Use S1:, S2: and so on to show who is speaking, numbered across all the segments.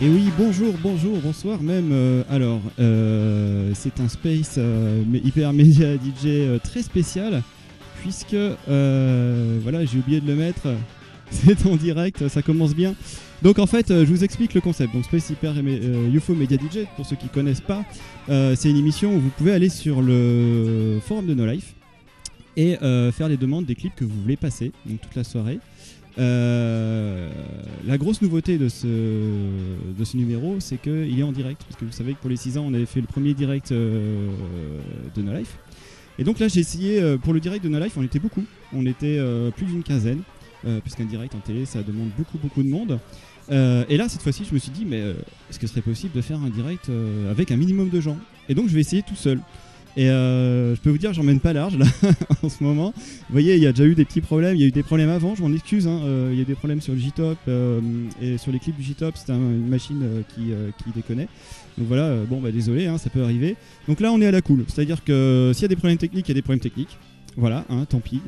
S1: Et oui, bonjour, bonsoir même. C'est un space hyper média DJ très spécial, puisque voilà, j'ai oublié de le mettre. C'est en direct, ça commence bien. Donc en fait, je vous explique le concept. Donc Space Hyper UFO Media DJ, pour ceux qui connaissent pas, c'est une émission où vous pouvez aller sur le forum de No Life et faire les demandes des clips que vous voulez passer, donc toute la soirée. La grosse nouveauté de ce numéro, c'est qu'il est en direct, parce que vous savez que pour les 6 ans, on avait fait le premier direct de No Life. Et donc là, j'ai essayé, pour le direct de No Life, on était beaucoup. On était plus d'une quinzaine, puisqu'un direct en télé, ça demande beaucoup de monde. Et là, cette fois-ci, je me suis dit, mais est-ce que ce serait possible de faire un direct avec un minimum de gens? Et donc, je vais essayer tout seul. Et je peux vous dire, j'en mène pas large là en ce moment. Vous voyez, il y a déjà eu des petits problèmes. Il y a eu des problèmes avant, je m'en excuse. Il y a eu des problèmes sur le J-Top et sur les clips du J-Top. C'était une machine qui déconnait. Donc voilà, désolé, ça peut arriver. Donc là, on est à la cool. C'est-à-dire que s'il y a des problèmes techniques, il y a des problèmes techniques. Voilà, tant pis.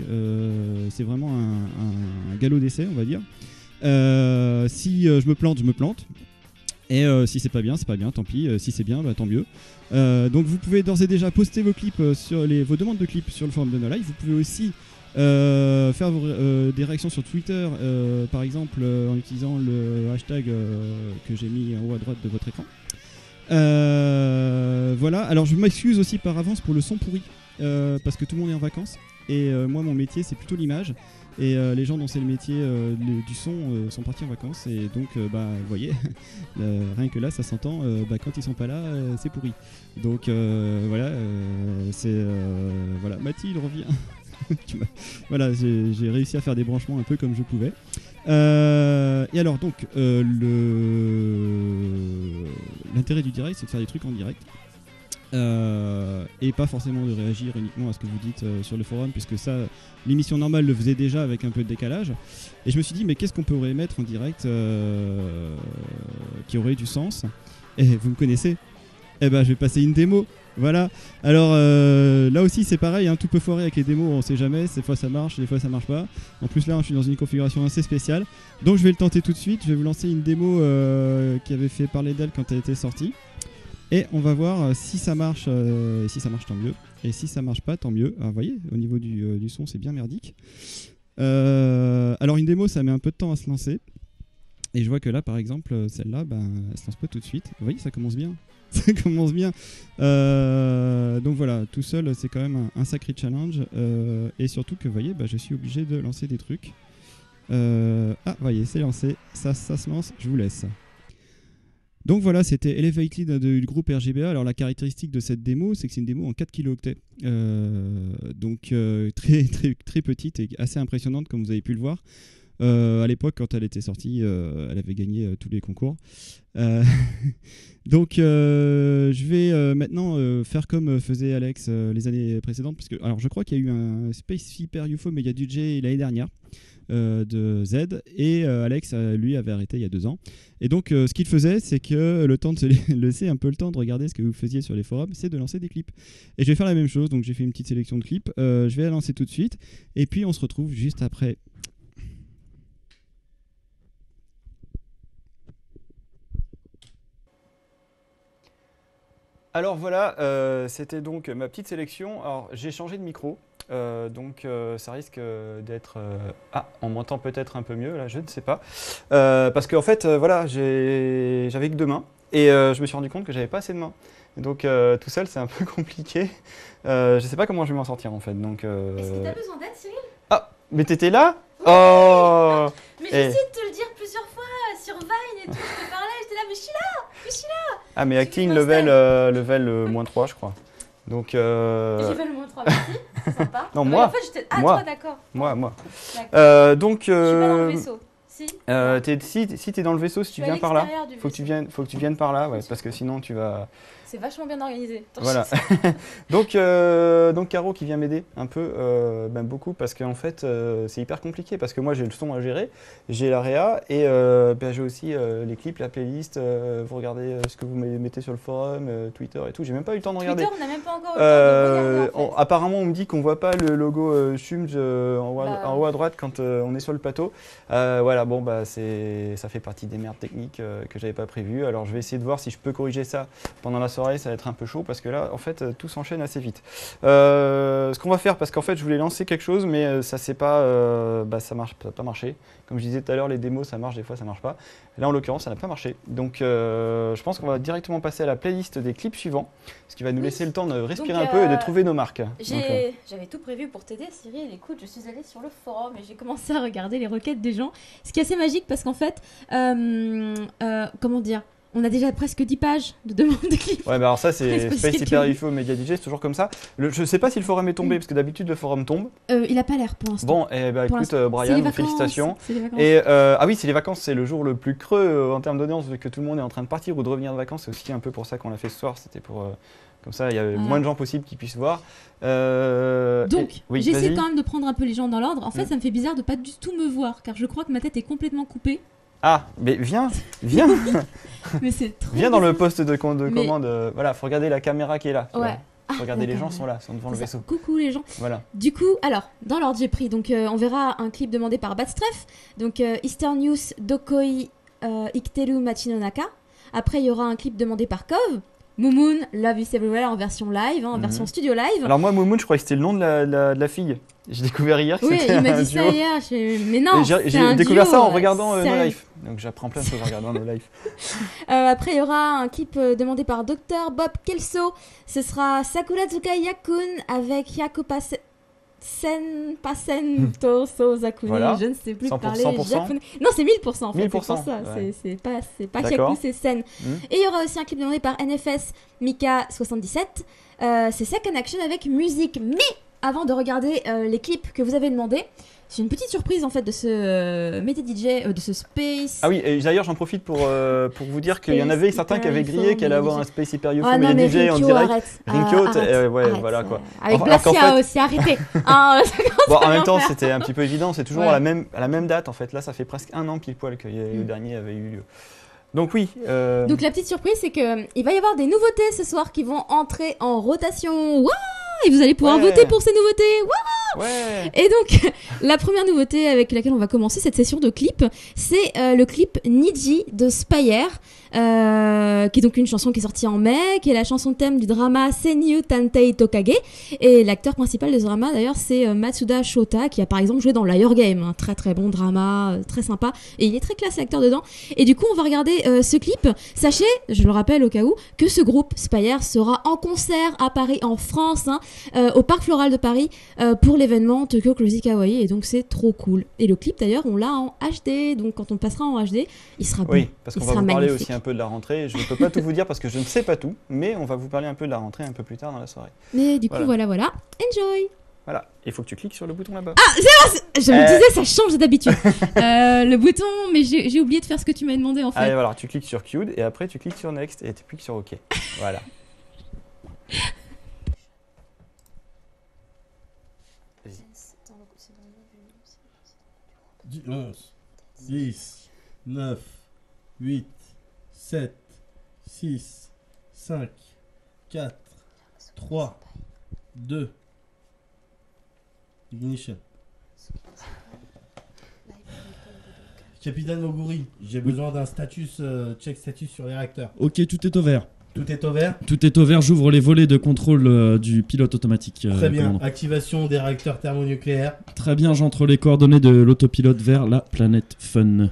S1: C'est vraiment un galop d'essai, on va dire. Si je me plante, je me plante. Et si c'est pas bien, tant pis. Si c'est bien, tant mieux. Donc vous pouvez d'ores et déjà poster vos clips vos demandes de clips sur le forum de No Life. Vous pouvez aussi faire des réactions sur Twitter, par exemple en utilisant le hashtag que j'ai mis en haut à droite de votre écran. Voilà, alors je m'excuse aussi par avance pour le son pourri, parce que tout le monde est en vacances. Et moi mon métier c'est plutôt l'image. Et les gens dont c'est le métier du son sont partis en vacances. Et donc vous voyez, rien que là ça s'entend, quand ils sont pas là c'est pourri. Donc voilà, voilà, Mathilde revient. Voilà, j'ai réussi à faire des branchements un peu comme je pouvais. Et alors donc l'intérêt du direct, c'est de faire des trucs en direct. Et pas forcément de réagir uniquement à ce que vous dites sur le forum, puisque ça, l'émission normale le faisait déjà avec un peu de décalage. Et je me suis dit, mais qu'est-ce qu'on pourrait mettre en direct qui aurait du sens? Et vous me connaissez, je vais passer une démo. Voilà. Alors là aussi c'est pareil, tout peut foirer avec les démos, on sait jamais, des fois ça marche, des fois ça marche pas. En plus là je suis dans une configuration assez spéciale, donc je vais le tenter tout de suite. Je vais vous lancer une démo qui avait fait parler d'elle quand elle était sortie. Et on va voir si ça marche, si ça marche tant mieux, et si ça marche pas tant mieux. Alors vous voyez, au niveau du son c'est bien merdique. Alors une démo ça met un peu de temps à se lancer. Et je vois que là par exemple celle-là, elle se lance pas tout de suite. Vous voyez, ça commence bien. Ça commence bien. Donc voilà, tout seul c'est quand même un sacré challenge. Et surtout que vous voyez, je suis obligé de lancer des trucs. Vous voyez, c'est lancé, ça se lance, je vous laisse. Donc voilà, c'était Elevated du groupe RGBA. Alors la caractéristique de cette démo, c'est que c'est une démo en 4 kilooctets. Donc très petite et assez impressionnante comme vous avez pu le voir. À l'époque, quand elle était sortie, elle avait gagné tous les concours. Donc je vais maintenant faire comme faisait Alex les années précédentes. Parce que, alors je crois qu'il y a eu un Space Hyper UFO Media DJ l'année dernière. De Z, et Alex lui avait arrêté il y a 2 ans, et donc ce qu'il faisait, c'est que le temps de se laisser un peu le temps de regarder ce que vous faisiez sur les forums, c'est de lancer des clips, et je vais faire la même chose. Donc j'ai fait une petite sélection de clips, je vais la lancer tout de suite et puis on se retrouve juste après. Alors voilà, c'était donc ma petite sélection. Alors j'ai changé de micro, donc ça risque d'être... on m'entend peut-être un peu mieux là, je ne sais pas. Parce qu'en fait, voilà, j'avais que 2 mains, et je me suis rendu compte que j'avais pas assez de mains. Donc tout seul c'est un peu compliqué. Je sais pas comment je vais m'en sortir en fait. Donc,
S2: Est-ce que t'as besoin d'aide, Cyril?
S1: Ah, mais t'étais là?
S2: Oui.
S1: Oh.
S2: Mais j'ai essayé de te le dire plusieurs fois sur Vine et tout, je te parlais, j'étais là, mais je suis là.
S1: Ah, mais
S2: Tu
S1: acting
S2: veux que je
S1: level -3 je crois. Donc
S2: J'ai fait le -3, merci, c'est sympa.
S1: Non,
S2: Mais
S1: moi.
S2: en fait, j'étais... Ah,
S1: Moi.
S2: toi, d'accord.
S1: Moi.
S2: D'accord.
S1: Donc
S2: Je suis pas dans le vaisseau. Si.
S1: si t'es dans le vaisseau, si tu viens par là, faut que tu viennes par là, ouais, parce que sinon tu vas...
S2: C'est vachement bien organisé.
S1: Voilà. Donc Caro qui vient m'aider un peu, beaucoup, parce qu'en fait c'est hyper compliqué, parce que moi j'ai le son à gérer, j'ai la réa, et j'ai aussi les clips, la playlist, vous regardez ce que vous mettez sur le forum, Twitter et tout, j'ai même pas eu le temps de regarder.
S2: Twitter, on n'a même pas encore eu le temps de regarder, en fait.
S1: Apparemment on me dit qu'on voit pas le logo Chums en haut à droite quand on est sur le plateau. Voilà,
S3: voilà, bon bah ça fait partie des merdes techniques que j'avais pas prévues. Alors je vais essayer de voir si je peux corriger ça pendant la soirée, ça va être un peu chaud parce que là en fait tout s'enchaîne assez vite. Ce qu'on va faire, parce qu'en fait je voulais lancer quelque chose mais ça c'est pas, ça n'a pas marché. Comme je disais tout à l'heure, les démos ça marche, des fois ça marche pas. Là en l'occurrence ça n'a pas marché. Donc je pense qu'on va directement passer à la playlist des clips suivants, ce qui va nous laisser le temps de respirer un peu et de trouver nos marques.
S2: J'avais tout prévu pour t'aider, Cyril. Écoute, je suis allée sur le forum et j'ai commencé à regarder les requêtes des gens. Ce qui est assez magique parce qu'en fait, comment dire, on a déjà presque 10 pages de demandes de clips.
S3: Ouais, bah alors ça, c'est Space Hyper UFO Media DJ, c'est toujours comme ça. Je sais pas si le forum est tombé, parce que d'habitude, le forum tombe.
S2: Il a pas l'air pour l'instant.
S3: Bon, et bah écoute, Brian, félicitations.
S2: C'est les vacances.
S3: Et ah oui, c'est les vacances, c'est le jour le plus creux en termes d'audience, vu que tout le monde est en train de partir ou de revenir de vacances. C'est aussi un peu pour ça qu'on l'a fait ce soir, c'était pour. Comme ça, il y avait moins de gens possible qui puissent voir.
S2: Donc,
S3: oui,
S2: j'essaie quand même de prendre un peu les gens dans l'ordre. En fait, ça me fait bizarre de pas du tout me voir, car je crois que ma tête est complètement coupée.
S3: Ah, mais viens
S2: Mais c'est trop
S3: viens dans le poste de commande. Voilà, faut regarder la caméra qui est là.
S2: Ouais.
S3: Faut regarder les gens sont là, sont devant le vaisseau.
S2: Coucou les gens.
S3: Voilà.
S2: Du coup, alors, dans l'ordre j'ai pris, donc on verra un clip demandé par Batstref, donc Eastern News Dokoi Ikteru Machinonaka. Après, il y aura un clip demandé par Kov. Moumoun, Love is Everywhere en version live, en version studio live.
S3: Alors moi, Moumoun, je crois que c'était le nom de la fille. J'ai découvert hier que c'était un duo.
S2: Oui, il m'a dit ça hier. Mais non,
S3: j'ai découvert ça en regardant No Life. Donc j'apprends plein de choses en regardant No Life.
S2: Après, il y aura un clip demandé par Dr Bob Kelso. Ce sera Sakuratsuka Yakun avec Yakupa Pasen Toso Zakuni.
S3: Voilà.
S2: Je ne sais plus
S3: 100%,
S2: parler
S3: 100%.
S2: japonais. Non, c'est 1000% en fait.
S3: 1000%,
S2: c'est pour ça.
S3: ouais.
S2: C'est pas Kyaku, c'est Sen. Et il y aura aussi un clip demandé par NFS Mika77. C'est Second Action avec musique. Mais avant de regarder les clips que vous avez demandé, c'est une petite surprise en fait de ce Mété DJ, de ce Space.
S3: Ah oui, et d'ailleurs j'en profite pour vous dire qu'il y en avait certains qui avaient grillé qu'elle allait avoir un Space Hyper UFO mais DJ en direct. Rinkyo, voilà quoi.
S2: Avec Glacia aussi, arrêtez.
S3: Bon, en même temps c'était un petit peu évident, c'est toujours à la même date en fait. Là ça fait presque un an pile poil que le dernier avait eu lieu. Donc oui.
S2: Donc la petite surprise c'est qu'il va y avoir des nouveautés ce soir qui vont entrer en rotation. Waouh! Et vous allez pouvoir voter pour ces nouveautés. Waouh! Et donc, la première nouveauté avec laquelle on va commencer cette session de clips, c'est le clip Niji de Spire, qui est donc une chanson qui est sortie en mai, qui est la chanson thème du drama Senyu Tantei Tokage. Et l'acteur principal de ce drama, d'ailleurs, c'est Matsuda Shota, qui a par exemple joué dans Liar Game, un très très bon drama, très sympa. Et il est très classe, l'acteur dedans. Et du coup, on va regarder ce clip. Sachez, je le rappelle au cas où, que ce groupe Spire sera en concert à Paris, en France, au Parc Floral de Paris, pour l'événement Tokyo Crazy Kawaii, et donc c'est trop cool. Et le clip d'ailleurs on l'a en HD, donc quand on passera en HD il sera beau.
S3: Oui, parce qu'on va vous parler
S2: magnifique.
S3: aussi un peu de la rentrée. Je ne peux pas tout vous dire parce que je ne sais pas tout, mais on va vous parler un peu de la rentrée un peu plus tard dans la soirée.
S2: Mais du coup voilà, enjoy.
S3: Voilà, il faut que tu cliques sur le bouton là-bas.
S2: Ah, je me disais, ça change d'habitude. Le bouton, mais j'ai oublié de faire ce que tu m'as demandé en fait.
S3: Allez, voilà, tu cliques sur Queued et après tu cliques sur Next et tu cliques sur OK. Voilà.
S4: 11, 10, 9, 8, 7, 6, 5, 4, 3, 2, ignition. Capitaine Moguri, j'ai besoin d'un check status sur les réacteurs.
S1: Ok, tout est au vert.
S4: Tout est au vert.
S1: Tout est au vert, j'ouvre les volets de contrôle du pilote automatique.
S4: Très bien,
S1: commandant.
S4: activation des réacteurs thermonucléaires.
S1: Très bien, j'entre les coordonnées de l'autopilote vers la planète Fun.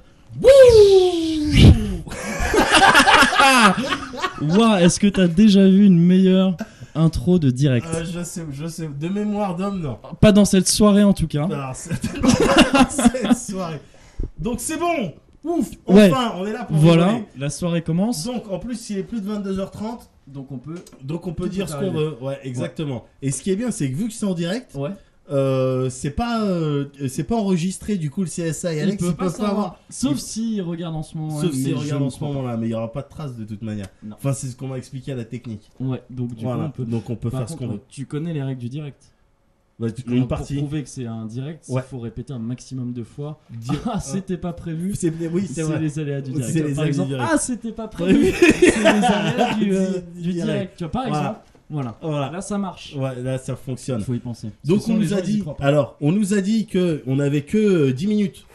S1: Waouh, est-ce que t'as déjà vu une meilleure intro de direct?
S4: Je sais, de mémoire d'homme, non.
S1: Pas dans cette soirée en tout cas.
S4: Alors, cette soirée. Donc c'est bon. Ouf, enfin, on est là pour
S1: voilà,
S4: rigoler.
S1: la soirée commence.
S4: Donc en plus, il est plus de 22h30.
S1: Donc on
S4: peut dire ce qu'on veut. Ouais, exactement. Ouais. Et ce qui est bien, c'est que vu que c'est en direct, c'est pas enregistré. Du coup, le CSA et Alex, ils peuvent pas avoir.
S1: Sauf s'ils regardent en ce moment.
S4: Sauf s'ils regardent en ce moment-là, mais il y aura pas de traces de toute manière. Non. Enfin, c'est ce qu'on m'a expliqué à la technique.
S1: Ouais, donc du coup,
S4: on peut faire ce qu'on veut.
S1: Tu connais les règles du direct?
S4: Une partie.
S1: Pour prouver que c'est un direct, il faut répéter un maximum de fois. C'était pas prévu.
S4: C'est vrai.
S1: Les aléas du direct.
S4: C'est les
S1: par
S4: aléas
S1: exemple,
S4: du direct.
S1: c'était pas prévu. C'est les aléas du direct. Tu vois, par exemple. Voilà. Là, ça marche.
S4: Ouais, là, ça fonctionne.
S1: Il faut y penser.
S4: Donc, on nous a dit que on avait que 10 minutes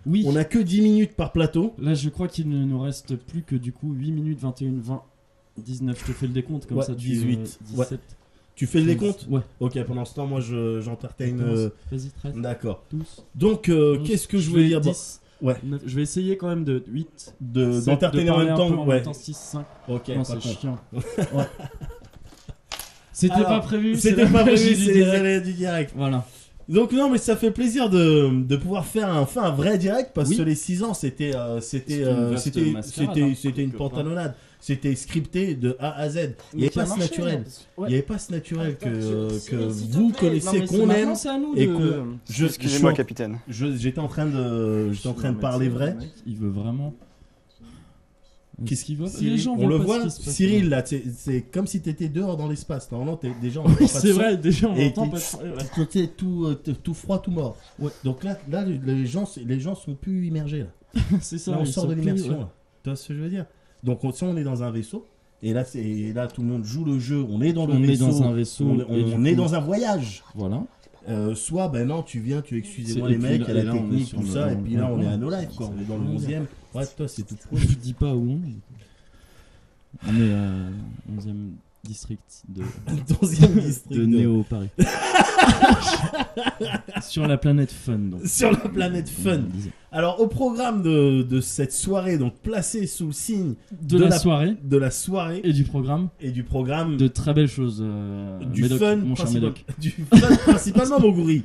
S5: Oui.
S4: On a que 10 minutes par plateau.
S5: Là, je crois qu'il ne nous reste plus que du coup 8 minutes, 21, 20, 19. Je te fais le décompte comme ça.
S4: 18.
S5: 17.
S4: Ouais. Tu fais le décompte ?
S5: Ouais.
S4: Ok, pendant ce temps, moi j'entertain.
S5: Vas-y, 13.
S4: D'accord.
S5: 12.
S4: Donc, qu'est-ce que je voulais dire ?
S5: 10,
S4: Ouais.
S5: 9, je vais essayer quand même de 8.
S4: D'entertainer en même temps.
S5: En même temps 6, 5.
S4: Ok,
S5: non, c'est chiant. Ouais. C'était pas prévu.
S4: C'était pas prévu, c'est les aléas du direct.
S5: Voilà.
S4: Donc non, mais ça fait plaisir de pouvoir faire un vrai direct parce que les 6 ans c'était une pantalonnade, c'était scripté de A à Z. Il n'y avait pas ce naturel. Il n'y avait pas ce naturel que vous connaissez, qu'on aime et que
S3: excusez-moi capitaine.
S4: J'étais en train de parler vrai.
S5: Il veut vraiment.
S4: Qu'est-ce qu'il veut
S5: Les gens
S4: on le voit, Cyril là, c'est comme si t'étais dehors dans l'espace. Normalement, déjà on
S5: oui, c'est vrai, déjà on entend pas.
S4: T'étais tout froid, tout mort. Ouais. Donc là, les gens sont plus immergés là.
S5: C'est ça.
S4: Là, on sort de l'immersion. Là. Tu vois ce que je veux dire ? Donc si on est dans un vaisseau, et là tout le monde joue le jeu. On est dans le vaisseau.
S5: On est dans un vaisseau.
S4: On est dans un voyage.
S5: Voilà.
S4: Soit ben non, tu viens, excusez-moi les mecs, à la technique, tout ça, et puis là on est à No Life quoi. On est dans le 11e. Ouais, toi c'est tout.
S5: Je dis pas où on est. On est à 11e district de
S4: 11e district
S5: de Néo Paris. Sur la planète Fun. Donc.
S4: Sur la planète Fun. Alors au programme de cette soirée, donc placée sous le signe
S5: de la soirée
S4: et du programme
S5: de très belles choses.
S4: Du
S5: Médoc,
S4: fun,
S5: mon cher Médoc.
S4: Du fun principalement Moguri.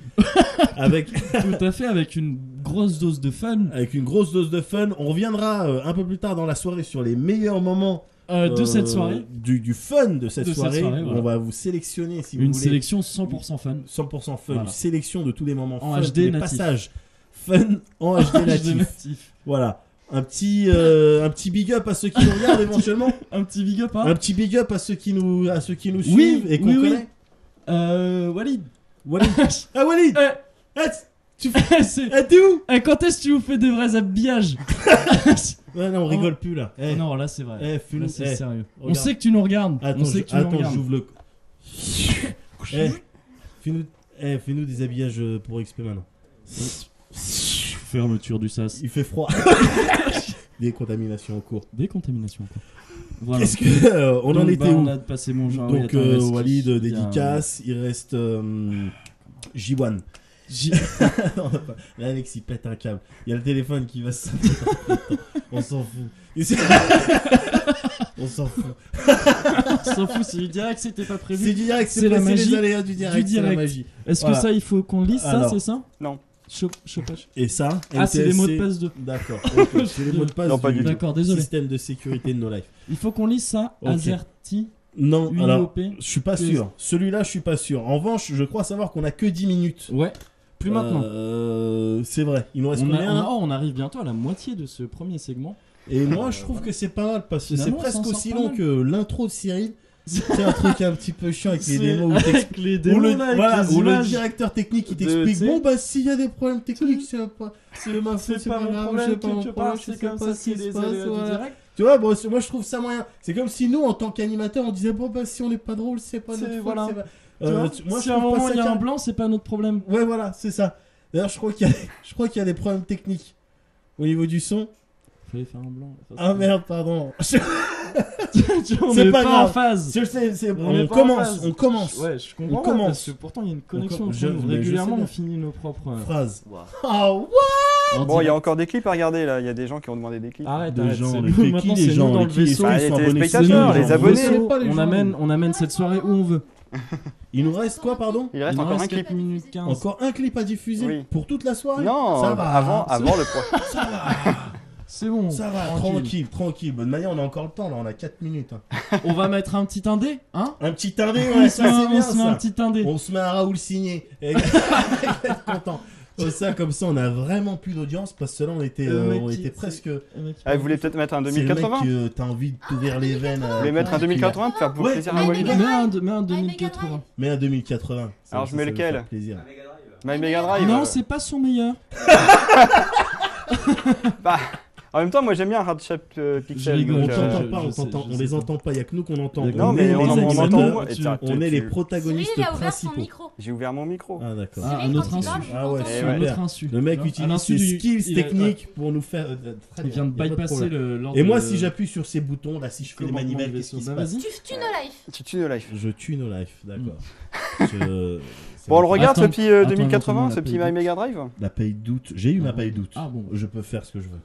S4: Avec
S5: tout à fait, avec une grosse dose de fun.
S4: Avec une grosse dose de fun. On reviendra un peu plus tard dans la soirée sur les meilleurs moments.
S5: De cette soirée,
S4: du fun de cette soirée,
S5: voilà.
S4: On va vous sélectionner si vous voulez.
S5: Une sélection 100% fun.
S4: 100% fun,
S5: voilà.
S4: Une sélection de tous les moments
S5: en
S4: fun,
S5: HD
S4: tous les
S5: natif.
S4: passages fun en HD natif. Voilà. Un petit big up à ceux qui nous regardent éventuellement.
S5: Un petit big up, hein.
S4: Un petit big up à ceux qui nous suivent et qu'on connaît.
S5: Walid.
S4: Ah Walid. Tu fais... t'es où?
S5: Quand est-ce que tu nous fais des vrais habillages?
S4: Ouais, non, on rigole plus là.
S5: Non, là c'est vrai. Là c'est sérieux.
S4: Regarde.
S5: On sait que tu nous regardes.
S4: Attends, j'ouvre le. Fais-nous des habillages pour XP maintenant.
S5: Fermeture du sas.
S4: Il fait froid. Décontamination en cours.
S5: Voilà.
S4: Qu'est-ce que on en était où?
S5: On a passé mon genre.
S4: Donc Walid dédicace. Il reste J1. Là, Alex il pète un câble. Il y a le téléphone qui va se. On s'en fout. On s'en fout.
S5: C'est du direct, c'était pas prévu.
S4: C'est du direct, c'est la magie. Les aléas du direct. C'est la magie.
S5: Est-ce que ça, il faut qu'on lise ça, c'est ça?
S3: Non.
S5: Chopage.
S4: Et ça
S5: c'est les mots de passe 2.
S4: D'accord. C'est les mots de passe du
S5: D'accord, désolé.
S4: Système de sécurité de No Life.
S5: Il faut qu'on lise ça. Azerty.
S4: Non, alors, je suis pas sûr. Celui-là, je suis pas sûr. En revanche, je crois savoir qu'on a que 10 minutes.
S5: Ouais. Plus maintenant.
S4: C'est vrai. Il nous reste combien?
S5: On arrive bientôt à la moitié de ce premier segment.
S4: Et moi, je trouve que c'est pas mal parce que c'est presque aussi long que l'intro de Cyril. C'est un truc un petit peu chiant avec les démos où le directeur technique il t'explique bon bah s'il y a des problèmes techniques c'est pas grave, c'est comme ça qui se passe. Tu vois, bon, moi je trouve ça moyen. C'est comme si nous en tant qu'animateur on disait bon bah si on n'est pas drôle c'est pas notre faute.
S5: Moi, si à un moment il y a un blanc, c'est pas notre problème.
S4: Ouais, voilà, c'est ça. D'ailleurs, je crois qu'il y a des problèmes techniques au niveau du son.
S5: Fallait faire un blanc.
S4: Ah merde, pardon.
S5: C'est pas grave. En phase.
S4: Je sais, on commence.
S5: Ouais, je comprends. Parce que pourtant il y a une connexion. Régulièrement, on finit nos propres
S4: phrases.
S3: Oh, what? Bon, il y a encore des clips à regarder là. Il y a des gens qui ont demandé des clips.
S5: Arrête.
S4: Maintenant, c'est nous dans le vaisseau.
S3: Les spectateurs, les abonnés.
S5: On amène cette soirée où on veut.
S4: Il nous reste quoi, pardon?
S3: Il reste encore un clip.
S5: 4 minutes 15.
S4: Encore un clip à diffuser pour toute la soirée?
S3: Non,
S4: ça va.
S3: Avant le prochain.
S4: Ça va.
S5: C'est bon.
S4: Ça va, tranquille. Bonne manière, on a encore le temps là, on a 4 minutes.
S5: On va mettre un petit indé, hein?
S4: Un petit indé, ouais, ça c'est bien.
S5: On se met un petit indé.
S4: On se met un Raoul signé. Et content. Ça, comme ça, on a vraiment plus d'audience parce que là, on était presque.
S3: Vous voulez peut-être mettre un 2080?
S4: C'est le mec t'as envie de t'ouvrir les veines.
S3: Vous voulez mettre un 2080 pour faire plaisir à Walid?
S5: Mets un 2080.
S4: Mets un 2080.
S3: Alors je mets lequel?
S4: My
S3: Mega Drive.
S5: Non, c'est pas son meilleur.
S3: Bah, En même temps, moi j'aime bien Hard Shape Pixel.
S5: rigole,
S4: On les entend pas, il y a que nous qu'on entend.
S3: Non, mais on entend.
S4: On est les protagonistes principaux.
S3: J'ai ouvert mon micro.
S4: Ah d'accord.
S5: Un autre insu.
S4: Ah ouais, super. Le mec utilise ses skills techniques pour nous faire.
S5: Il vient de bypasser le.
S4: Et moi, si j'appuie sur ces boutons, là, si je fais les manivelles, qu'est-ce qui se passe?
S2: Tu tues No Life.
S3: Tu tues No Life.
S4: Je tue No Life, d'accord.
S3: Bon, on le regarde ce petit 2080, ce petit My Mega Drive.
S4: La paye d'août. J'ai eu ma paye d'août.
S5: Ah bon.
S4: Je peux faire ce que je veux.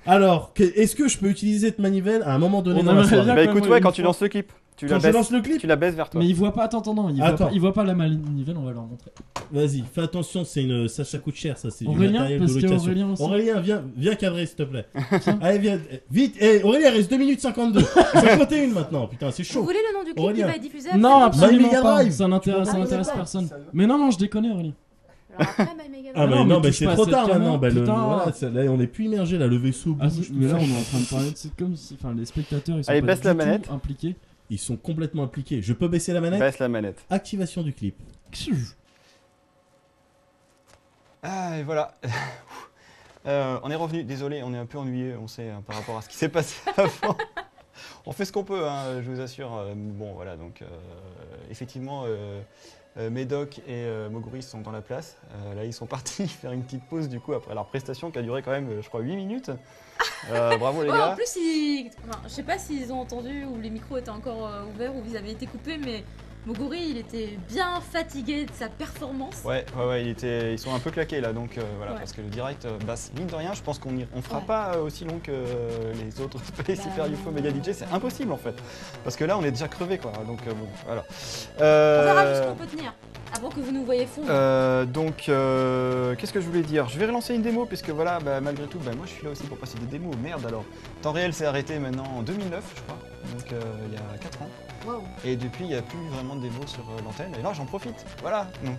S4: Alors, est-ce que je peux utiliser cette manivelle à un moment donné dans la soirée?
S3: Bah écoute, ouais, quand tu lances le clip.
S4: Quand je lance le clip,
S3: tu la baisses vers toi.
S5: Mais il voit pas, attends, il voit pas la manivelle, on va leur montrer.
S4: Vas-y, fais attention, ça coûte cher, ça, c'est du
S5: Aurélien,
S4: matériel
S5: parce
S4: de
S5: que
S4: location.
S5: Aurélien aussi.
S4: Viens cadrer, s'il te plaît. Allez, viens, vite. Aurélien, il reste 2 minutes 52. 51 maintenant, putain, c'est
S2: Vous
S4: chaud.
S2: voulez le nom du clip qui va être diffusé?
S5: Non, absolument
S4: Mega
S5: pas.
S4: Drive.
S5: Ça n'intéresse personne. Mais non, je déconne, Aurélien.
S2: Alors après, My Mega Drive.
S4: Ah, mais non, mais c'est trop tard maintenant.
S5: Putain.
S4: Là, on est plus immergé, là, le vaisseau bouge.
S5: Mais là, on est en train de parler de sitcom, enfin, les spectateurs, ils sont
S3: Allez,
S5: pas
S3: baisse la
S5: du tout
S3: manette.
S5: impliqués.
S4: Ils sont complètement impliqués. Je peux baisser la manette?
S3: Baisse la manette.
S4: Activation du clip.
S3: Ah, et voilà. On est revenu. Désolé, on est un peu ennuyé, on sait, par rapport à ce qui s'est passé avant. On fait ce qu'on peut, hein, je vous assure. Bon, voilà, donc effectivement, Médoc et Moguri sont dans la place. Là, ils sont partis faire une petite pause du coup après leur prestation qui a duré quand même, je crois, 8 minutes. Bravo les gars.
S2: En plus, je sais pas s'ils ont entendu ou les micros étaient encore ouverts ou ils avaient été coupés, mais Moguri, il était bien fatigué de sa performance.
S3: Ouais, ils sont un peu claqués là, donc voilà, parce que le direct, mine de rien, je pense qu'on fera pas aussi long que les autres SFR UFO Media DJ, c'est impossible en fait, parce que là on est déjà crevé quoi, donc bon, voilà.
S2: On verra jusqu'où on peut tenir, avant que vous nous voyez fondre.
S3: Qu'est-ce que je voulais dire? Je vais relancer une démo, puisque voilà, malgré tout, moi je suis là aussi pour passer des démos, merde alors. Temps réel s'est arrêté maintenant en 2009, je crois, donc il y a 4 ans.
S2: Wow.
S3: Et depuis, il n'y a plus vraiment de démos sur l'antenne. Et là, j'en profite. Voilà. Donc,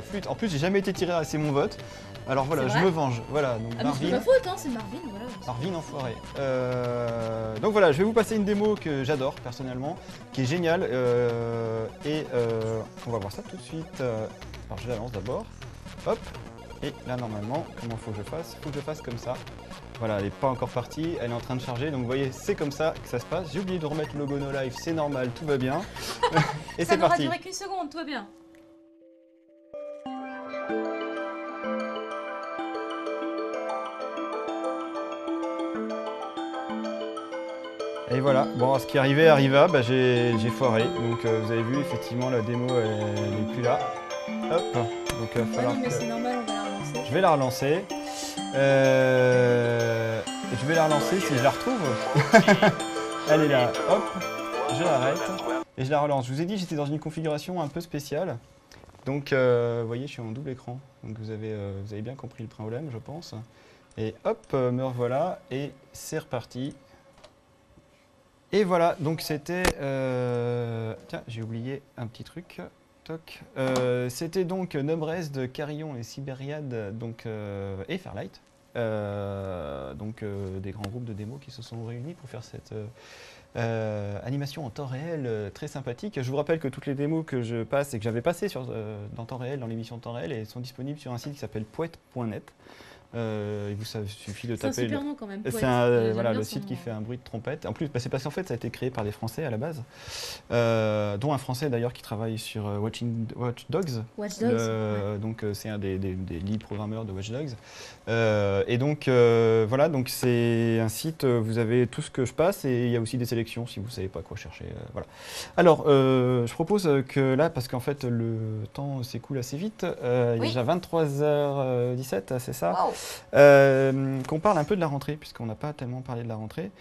S3: flûte. En plus, j'ai jamais été tiré assez mon vote. Alors voilà, je me venge. Voilà. Donc,
S2: mais c'est pas faute, hein, c'est Marvin. Voilà.
S3: Marvin, enfoiré. Donc voilà, je vais vous passer une démo que j'adore personnellement, qui est géniale. Et on va voir ça tout de suite. Alors, je la lance d'abord. Hop. Et là, normalement, comment faut que je fasse? Faut que je fasse comme ça. Voilà, elle n'est pas encore partie, elle est en train de charger, donc vous voyez, c'est comme ça que ça se passe. J'ai oublié de remettre le logo No Life, c'est normal, tout va bien. Et c'est parti. Ça
S2: n'aura duré qu'une seconde, tout va bien.
S3: Et voilà, bon, ce qui arriva, j'ai foiré. Donc vous avez vu, effectivement, la démo, elle n'est plus là. Hop, donc il va falloir
S2: non, mais c'est normal, on va la relancer.
S3: Je vais la relancer. Je vais la relancer si je la retrouve. Elle est là, hop, je l'arrête et je la relance. Je vous ai dit, j'étais dans une configuration un peu spéciale. Donc, vous voyez, je suis en double écran. Donc, vous avez bien compris le problème, je pense. Et hop, me revoilà et c'est reparti. Et voilà, donc c'était... Tiens, j'ai oublié un petit truc. Toc. C'était donc Numbres de Carillon et Sibériade et Fairlight. Des grands groupes de démos qui se sont réunis pour faire cette animation en temps réel très sympathique. Je vous rappelle que toutes les démos que je passe et que j'avais passées dans temps réel, dans l'émission temps réel, elles sont disponibles sur un site qui s'appelle poète.net. Il vous suffit de taper.
S2: C'est un super nom quand même.
S3: C'est le site qui fait un bruit de trompette. En plus, c'est parce qu'en fait, ça a été créé par des Français à la base, dont un Français d'ailleurs qui travaille sur Watch Dogs. Donc c'est un des lead programmeurs de Watch Dogs. Voilà, donc c'est un site. Vous avez tout ce que je passe et il y a aussi des sélections si vous savez pas quoi chercher. Voilà. Alors, je propose que là, parce qu'en fait le temps s'écoule assez vite. Il est déjà 23h17, c'est ça.
S2: Wow.
S3: Qu'on parle un peu de la rentrée, puisqu'on n'a pas tellement parlé de la rentrée.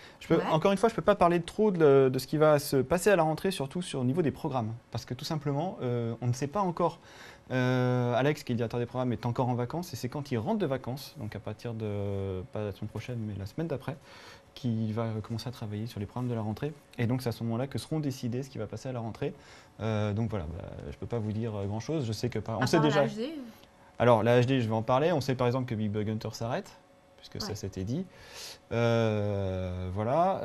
S3: Encore une fois, je ne peux pas parler trop de ce qui va se passer à la rentrée, surtout au niveau des programmes. Parce que tout simplement, on ne sait pas encore. Alex, qui est le directeur des programmes, est encore en vacances, et c'est quand il rentre de vacances, donc à partir de, pas la semaine prochaine, mais la semaine d'après, qu'il va commencer à travailler sur les programmes de la rentrée. Et donc c'est à ce moment-là que seront décidés ce qui va passer à la rentrée. Donc voilà, je ne peux pas vous dire grand-chose. Je sais que on sait déjà. Alors, la HD, je vais en parler. On sait par exemple que Big Bug Hunter s'arrête, puisque ça s'était dit. Voilà.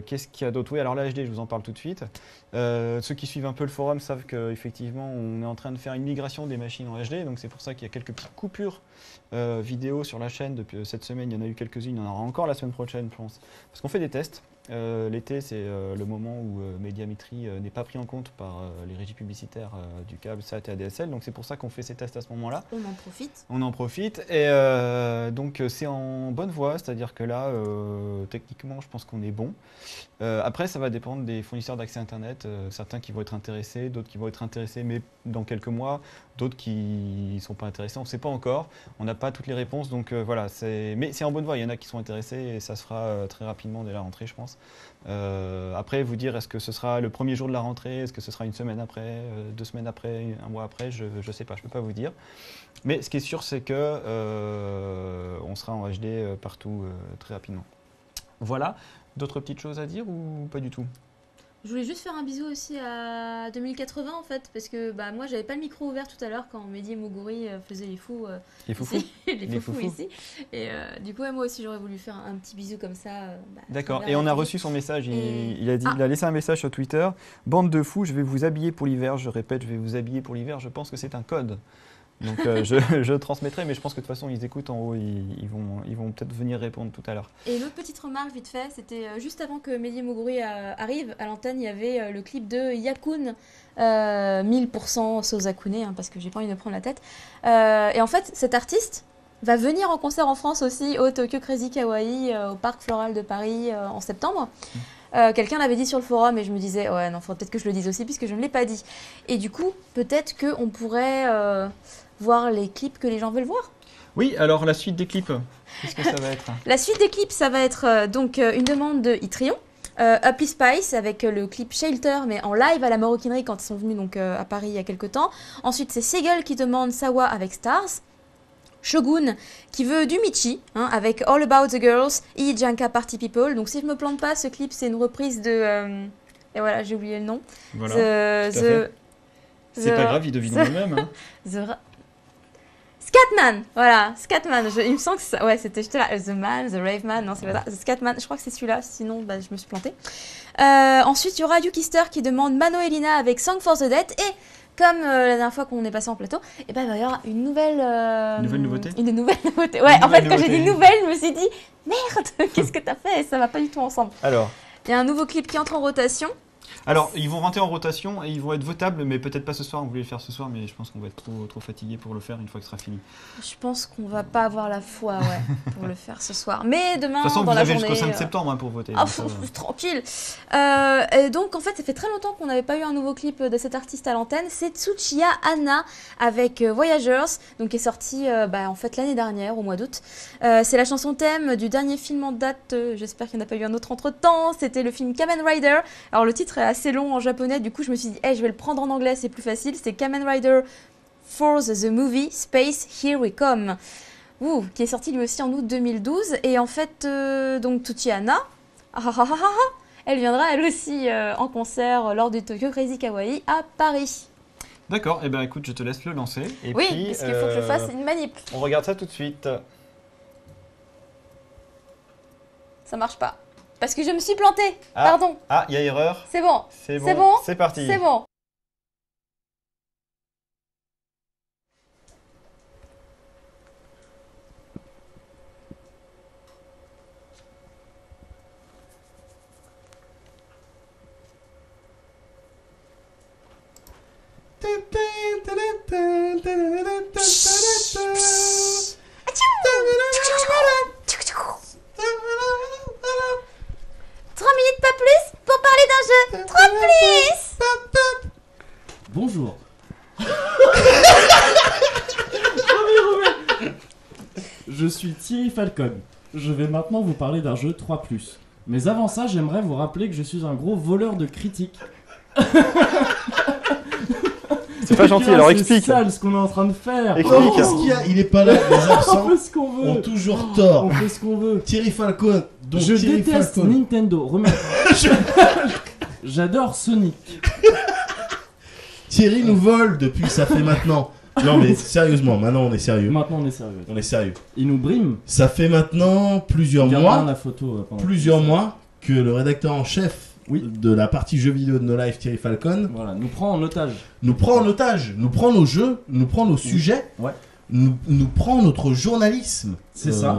S3: Qu'est-ce qu'il y a d'autre? Oui, alors la HD, je vous en parle tout de suite. Ceux qui suivent un peu le forum savent qu'effectivement, on est en train de faire une migration des machines en HD, donc c'est pour ça qu'il y a quelques petites coupures vidéo sur la chaîne depuis cette semaine. Il y en a eu quelques-unes, il y en aura encore la semaine prochaine, je pense. Parce qu'on fait des tests. L'été, c'est le moment où Médiamétrie n'est pas pris en compte par les régies publicitaires du câble SAT et ADSL, donc c'est pour ça qu'on fait ces tests à ce moment-là.
S2: On en profite.
S3: Et donc c'est en bonne voie, c'est-à-dire que là, techniquement, je pense qu'on est bon. Après, ça va dépendre des fournisseurs d'accès Internet, certains qui vont être intéressés, d'autres qui vont être intéressés, mais dans quelques mois, d'autres qui ne sont pas intéressés, on ne sait pas encore, on n'a pas toutes les réponses, donc voilà, mais c'est en bonne voie, il y en a qui sont intéressés et ça se fera très rapidement dès la rentrée, je pense. Après, vous dire, est-ce que ce sera le premier jour de la rentrée, est-ce que ce sera une semaine après, 2 semaines après, un mois après, je ne sais pas, je ne peux pas vous dire. Mais ce qui est sûr, c'est que on sera en HD partout très rapidement. Voilà. D'autres petites choses à dire ou pas du tout?
S2: Je voulais juste faire un bisou aussi à 2080 en fait, parce que moi j'avais pas le micro ouvert tout à l'heure quand Mehdi et Moguri faisaient les fous.
S3: Les foufous
S2: les foufous ici. Et du coup, moi aussi j'aurais voulu faire un petit bisou comme ça.
S3: D'accord, et on a reçu son message, il a laissé un message sur Twitter. Bande de fous, je vais vous habiller pour l'hiver, je répète, je vais vous habiller pour l'hiver, je pense que c'est un code. Donc je transmettrai, mais je pense que de toute façon ils écoutent en haut, ils vont peut-être venir répondre tout à l'heure.
S2: Et l'autre petite remarque vite fait, c'était juste avant que Mehdi Moguri arrive, à l'antenne il y avait le clip de Yakun, 1000% sauce Akuné, parce que j'ai pas envie de prendre la tête. Et en fait cet artiste va venir en concert en France aussi au Tokyo Crazy Kawaii, au Parc Floral de Paris en septembre. Quelqu'un l'avait dit sur le forum et je me disais ouais non, faudrait peut-être que je le dise aussi puisque je ne l'ai pas dit. Et du coup peut-être qu'on pourrait voir les clips que les gens veulent voir.
S3: Oui, alors la suite des clips, qu'est-ce que ça va être?
S2: La suite des clips, ça va être donc une demande de Itrion, Happy Spice avec le clip Shelter, mais en live à la Maroquinerie quand ils sont venus donc, à Paris il y a quelques temps. Ensuite, c'est Seagull qui demande Sawa avec Stars. Shogun qui veut du Michi avec All About the Girls et Janka Party People. Donc si je me plante pas, ce clip c'est une reprise de... et voilà, j'ai oublié le nom.
S3: Voilà, c'est pas grave, il devine lui-même.
S2: Scatman, voilà, Scatman, il me semble que ça, ouais, j'étais là, The Man, The Rave Man, non c'est pas ça, The Scatman, je crois que c'est celui-là, sinon je me suis plantée. Ensuite il y aura Yukister qui demande Mano et Lina avec Song for the Dead, et comme la dernière fois qu'on est passé en plateau, et il va y avoir une nouvelle...
S3: nouveauté.
S2: Une nouvelle nouveauté, ouais, en fait quand j'ai dit nouvelle, je me suis dit, merde, qu'est-ce que t'as fait, ça va pas du tout ensemble.
S3: Alors,
S2: il y a un nouveau clip qui entre en rotation.
S3: Alors, ils vont rentrer en rotation et ils vont être votables, mais peut-être pas ce soir. On voulait le faire ce soir, mais je pense qu'on va être trop fatigué pour le faire une fois que ce sera fini.
S2: Je pense qu'on va pas avoir la foi pour le faire ce soir. Mais demain,
S3: de toute façon,
S2: dans
S3: vous
S2: avez
S3: la journée, jusqu'au 5 septembre pour voter.
S2: Tranquille. Et donc, en fait, ça fait très longtemps qu'on n'avait pas eu un nouveau clip de cet artiste à l'antenne. C'est Tsuchiya Anna avec Voyagers, donc qui est sorti en fait l'année dernière, au mois d'août. C'est la chanson thème du dernier film en date. J'espère qu'il n'y en a pas eu un autre entre-temps. C'était le film Kamen Rider. Alors, le titre est assez long en japonais, du coup je me suis dit je vais le prendre en anglais, c'est plus facile. C'est Kamen Rider Force the Movie Space Here We Come, qui est sorti lui aussi en août 2012. Et en fait donc Tsuchiya Anna, elle viendra elle aussi en concert lors du Tokyo Crazy Kawaii à Paris.
S3: D'accord, et écoute, je te laisse le lancer. Et
S2: oui,
S3: puis,
S2: parce qu'il faut que je fasse une manip.
S3: On regarde ça tout de suite.
S2: Ça marche pas. Parce que je me suis plantée, pardon.
S3: Ah, il y a erreur.
S2: C'est bon.
S3: C'est bon. C'est parti.
S2: C'est bon.
S5: Bonjour. Je suis Thierry Falcon. Je vais maintenant vous parler d'un jeu 3+. Mais avant ça, j'aimerais vous rappeler que je suis un gros voleur de critiques.
S3: C'est pas gentil, alors explique.
S5: C'est sale ce qu'on est en train de faire.
S3: Explique.
S4: Qu'est-ce qu'il y a? Il est pas là, les absents
S5: On fait ce qu'on veut.
S4: ont toujours tort.
S5: On fait ce qu'on veut.
S4: Thierry Falcon. Donc
S5: Je
S4: Thierry
S5: déteste
S4: Falcon.
S5: Nintendo. J'adore Sonic.
S4: Thierry nous vole depuis, ça fait maintenant. Non mais sérieusement, maintenant on est sérieux.
S5: Maintenant on est sérieux.
S4: On est sérieux.
S5: Il nous brime.
S4: Ça fait maintenant plusieurs mois.
S5: La photo,
S4: Plusieurs mois que le rédacteur en chef de la partie jeux vidéo de No Life, Thierry Falcon,
S5: nous prend en otage.
S4: Nous prend nos jeux, nous prend nos sujets, nous prend notre journalisme.
S5: C'est ça.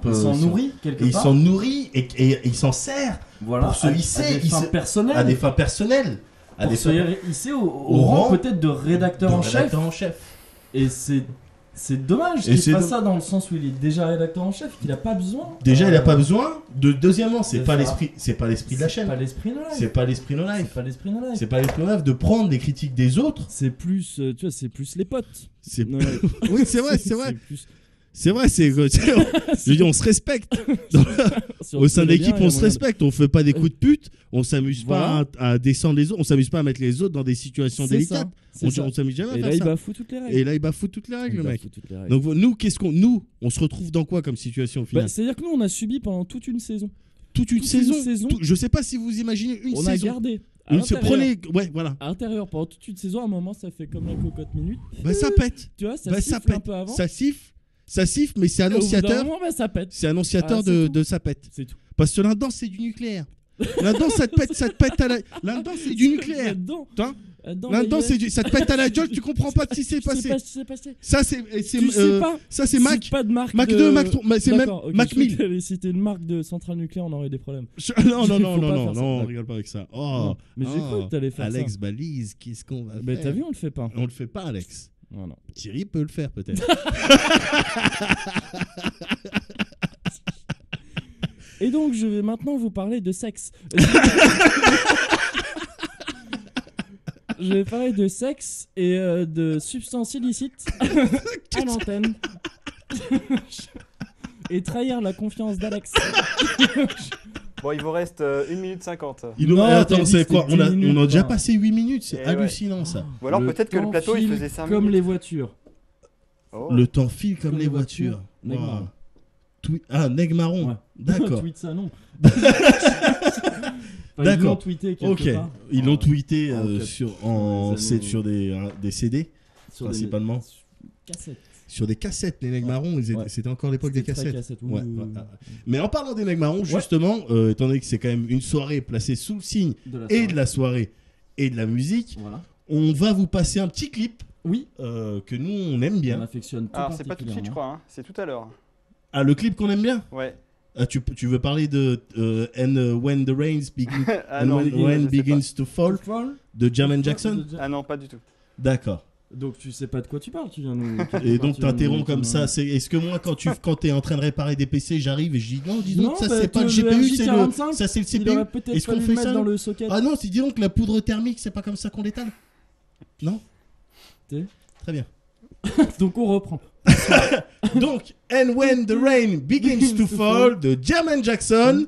S5: Il s'en nourrit quelque part.
S4: Il s'en nourrit et il s'en sert pour se hisser
S5: à des fins personnelles.
S4: Pour
S5: se hisser au rang peut-être de rédacteur en chef. Et c'est dommage qu'il fasse ça dans le sens où il est déjà rédacteur en chef, qu'il n'a pas besoin.
S4: Déjà, il n'a pas besoin. Deuxièmement, c'est pas l'esprit de la chaîne.
S5: C'est pas l'esprit No Life.
S4: C'est pas l'esprit No Life de prendre les critiques des autres.
S5: C'est plus, tu vois, c'est plus les potes.
S4: Oui, c'est vrai. C'est vrai, je veux dire, on se respecte. Au sein de l'équipe, on se respecte. On fait pas des coups de pute. On s'amuse pas à descendre les autres. On s'amuse pas à mettre les autres dans des situations délicates. On s'amuse jamais à faire ça.
S5: Et là, il bafoue toutes les règles.
S4: Le mec. Donc nous, on se retrouve dans quoi comme situation au final?
S5: C'est-à-dire que nous, on a subi pendant toute une saison.
S4: Je sais pas si vous imaginez une saison.
S5: On a gardé. À l'intérieur, pendant toute une saison, à un moment, ça fait comme la cocotte minute.
S4: Ça pète.
S5: Tu vois, ça siffle un peu avant.
S4: Ça siffle, mais c'est annonciateur.
S5: Ça pète.
S4: C'est annonciateur de ça pète.
S5: C'est tout.
S4: Parce que là-dedans, c'est du nucléaire. Là-dedans, ça te pète à la. Là-dedans, c'est du nucléaire. Là-dedans, ça te pète à la gueule, tu comprends pas ce qui s'est passé. Ça, c'est Mac.
S5: Pas de marque.
S4: Mac 2, Mac 3, c'est même Mac 1000.
S5: Si c'était une marque de centrale nucléaire, on aurait des problèmes.
S4: Non, on rigole pas avec ça. Oh,
S5: mais j'ai cru que t'allais faire ça.
S4: Alex Balise, qu'est-ce qu'on va faire?
S5: Mais t'as vu, on le fait pas.
S4: On le fait pas, Alex.
S5: Voilà.
S4: Thierry peut le faire peut-être.
S5: Et donc, je vais maintenant vous parler de sexe. Je vais parler de sexe et de substances illicites à l'antenne. Et trahir la confiance d'Alex.
S3: Bon, il vous reste 1 minute 50.
S4: Attends, c'est quoi? On a déjà passé 8 minutes, c'est hallucinant ça.
S3: Ou alors peut-être que le plateau il faisait 5 minutes.
S5: Comme les voitures.
S4: Le temps file comme les voitures. Neg marron.
S5: Ouais.
S4: D'accord.
S5: Tweet ça, non.
S4: D'accord.
S5: Ils l'ont tweeté quelque part.
S4: Ils l'ont tweeté sur des CD, principalement.
S5: Cassettes.
S4: Sur des cassettes, les Neg marrons, c'était encore l'époque des cassettes. Mais en parlant des Neg marrons, justement, étant donné que c'est quand même une soirée placée sous le signe de la soirée et de la musique, on va vous passer un petit clip que nous on aime bien.
S5: On affectionne tout.
S3: Alors c'est pas tout de suite, je crois, hein. C'est tout à l'heure.
S4: Ah, le clip qu'on aime bien?
S3: Ouais.
S4: Tu veux parler de And When the Rain Begins to Fall de Jermaine Jackson?
S3: Ah non, pas du tout.
S4: D'accord.
S5: Donc tu sais pas de quoi tu parles, tu viens nous.
S4: Et donc t'interromps comme ça. Est-ce que moi quand t'es en train de réparer des PC, j'arrive et je dis non, dis donc ça c'est pas le GPU, ça c'est le CPU.
S5: Est-ce qu'on fait ça dans le socket?
S4: Ah non, dis donc la poudre thermique, c'est pas comme ça qu'on l'étale. Non. Très bien.
S5: Donc on reprend.
S4: Donc And When the Rain Begins to Fall de Jermaine Jackson.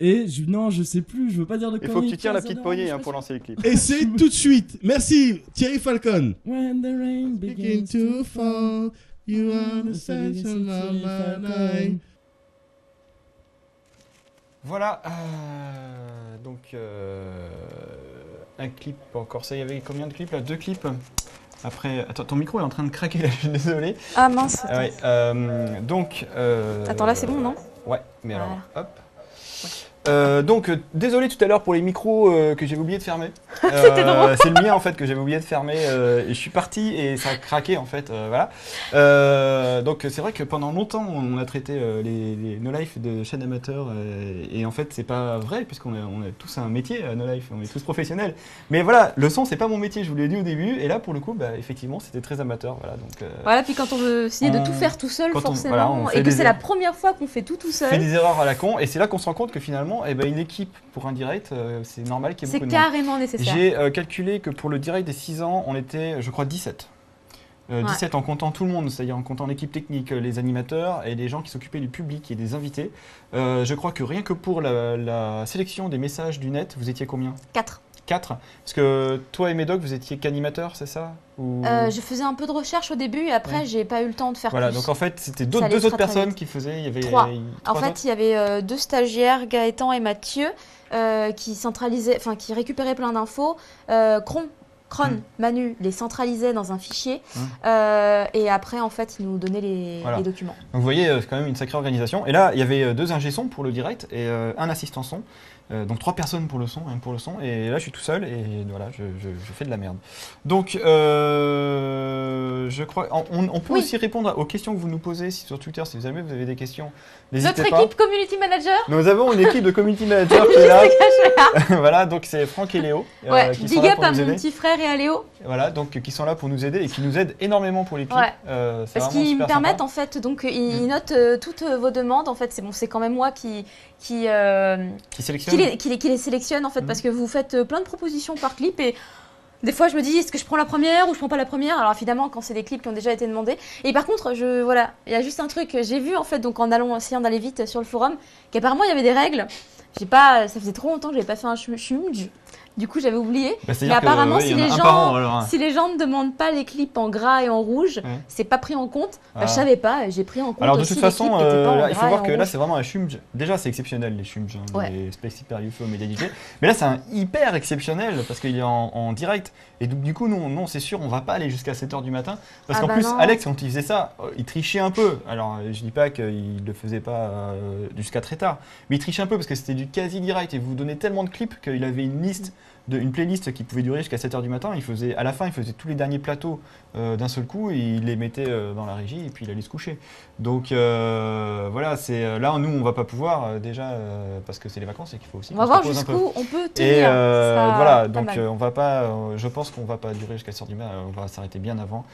S5: Et je sais plus, je veux pas dire de conneries.
S3: Il faut que tu tires la petite poignée pour lancer le clip.
S4: Et c'est tout de suite. Merci Thierry Falcon.
S5: When the rain begins to fall, you are the sunshine of my mind.
S3: Voilà. Donc un clip encore. Ça, il y avait combien de clips là? 2 clips. Après, attends, ton micro est en train de craquer là, je suis désolé.
S2: Ah mince.
S3: Donc.
S2: Attends, là c'est bon, non?
S3: Ouais, mais alors, hop. Donc désolé tout à l'heure pour les micros que j'avais oublié de fermer.
S2: C'était drôle.
S3: C'est le mien en fait que j'avais oublié de fermer et je suis parti et ça a craqué en fait. Voilà. Donc c'est vrai que pendant longtemps on a traité les No Life de chaînes amateurs et en fait c'est pas vrai puisqu'on a tous un métier à No Life, on est tous professionnels. Mais voilà, le son c'est pas mon métier, je vous l'ai dit au début et là pour le coup effectivement c'était très amateur. Voilà, donc,
S2: voilà, puis quand on veut essayer de tout faire tout seul forcément et que c'est la première fois qu'on fait tout seul.
S3: On fait des erreurs à la con et c'est là qu'on se rend compte que finalement une équipe pour un direct, c'est normal qu'il y ait beaucoup de monde.
S2: C'est carrément nécessaire.
S3: J'ai calculé que pour le direct des 6 ans, on était, je crois, 17. 17 en comptant tout le monde, c'est-à-dire en comptant l'équipe technique, les animateurs et les gens qui s'occupaient du public et des invités. Je crois que rien que pour la sélection des messages du net, vous étiez combien?
S2: 4.
S3: 4 parce que toi et Médoc, vous étiez qu'animateurs, c'est ça?
S2: Je faisais un peu de recherche au début et après j'ai pas eu le temps de faire plus.
S3: Donc en fait c'était deux autres personnes qui faisaient. Il y avait
S2: 3. En fait il y avait 2 stagiaires, Gaëtan et Mathieu, qui centralisaient, enfin qui récupéraient plein d'infos. Cron Cron, Manu les centralisait dans un fichier et après, en fait, ils nous donnaient les documents.
S3: Donc vous voyez, c'est quand même une sacrée organisation. Et là, il y avait 2 ingé son pour le direct et un assistant son. Donc 3 personnes pour le son, et là je suis tout seul et voilà, je fais de la merde. Donc je crois, on peut aussi répondre aux questions que vous nous posez sur Twitter, si vous avez des questions, n'hésitez pas.
S2: Notre équipe community manager.
S3: Nous avons une équipe de community manager qui est là. Voilà, donc c'est Franck et Léo qui sont là pour nous aider. Big up à mon
S2: petit frère et à Léo.
S3: Voilà, donc qui sont là pour nous aider et qui nous aident énormément pour les clips.
S2: Parce qu'ils me permettent en fait, donc ils notent toutes vos demandes. En fait, c'est quand même moi qui les sélectionne en fait, parce que vous faites plein de propositions par clip et des fois je me dis est-ce que je prends la première ou je prends pas la première. Alors évidemment quand c'est des clips qui ont déjà été demandés, et par contre il y a juste un truc j'ai vu en fait, donc en essayant d'aller vite sur le forum, qu'apparemment il y avait des règles. Ça faisait trop longtemps que j'avais pas fait un chumage. Du coup, j'avais oublié. Mais apparemment, si les gens ne demandent pas les clips en gras et en rouge, c'est pas pris en compte. Je savais pas, j'ai pris en compte.
S3: Alors de toute façon, il faut voir que là, c'est vraiment un chumage. Déjà, c'est exceptionnel les chumages, les Space Hyper UFO, Media DJ. Mais là, c'est un hyper exceptionnel parce qu'il est en direct. Et donc, du coup, non, c'est sûr, on va pas aller jusqu'à 7h du matin. Parce qu'en plus, Alex, quand il faisait ça, il trichait un peu. Alors, je dis pas qu'il le faisait pas jusqu'à très tard, mais il trichait un peu parce que c'était du quasi direct et vous donnez tellement de clips qu'il avait une liste. Une playlist qui pouvait durer jusqu'à 7h du matin. À la fin, il faisait tous les derniers plateaux d'un seul coup et il les mettait dans la régie et puis il allait se coucher. Donc voilà, là nous on va pas pouvoir déjà parce que c'est les vacances et qu'il faut aussi.
S2: On va voir jusqu'où on peut tenir.
S3: Et voilà, donc on va pas. Je pense qu'on va pas durer jusqu'à 7h du matin. On va s'arrêter bien avant.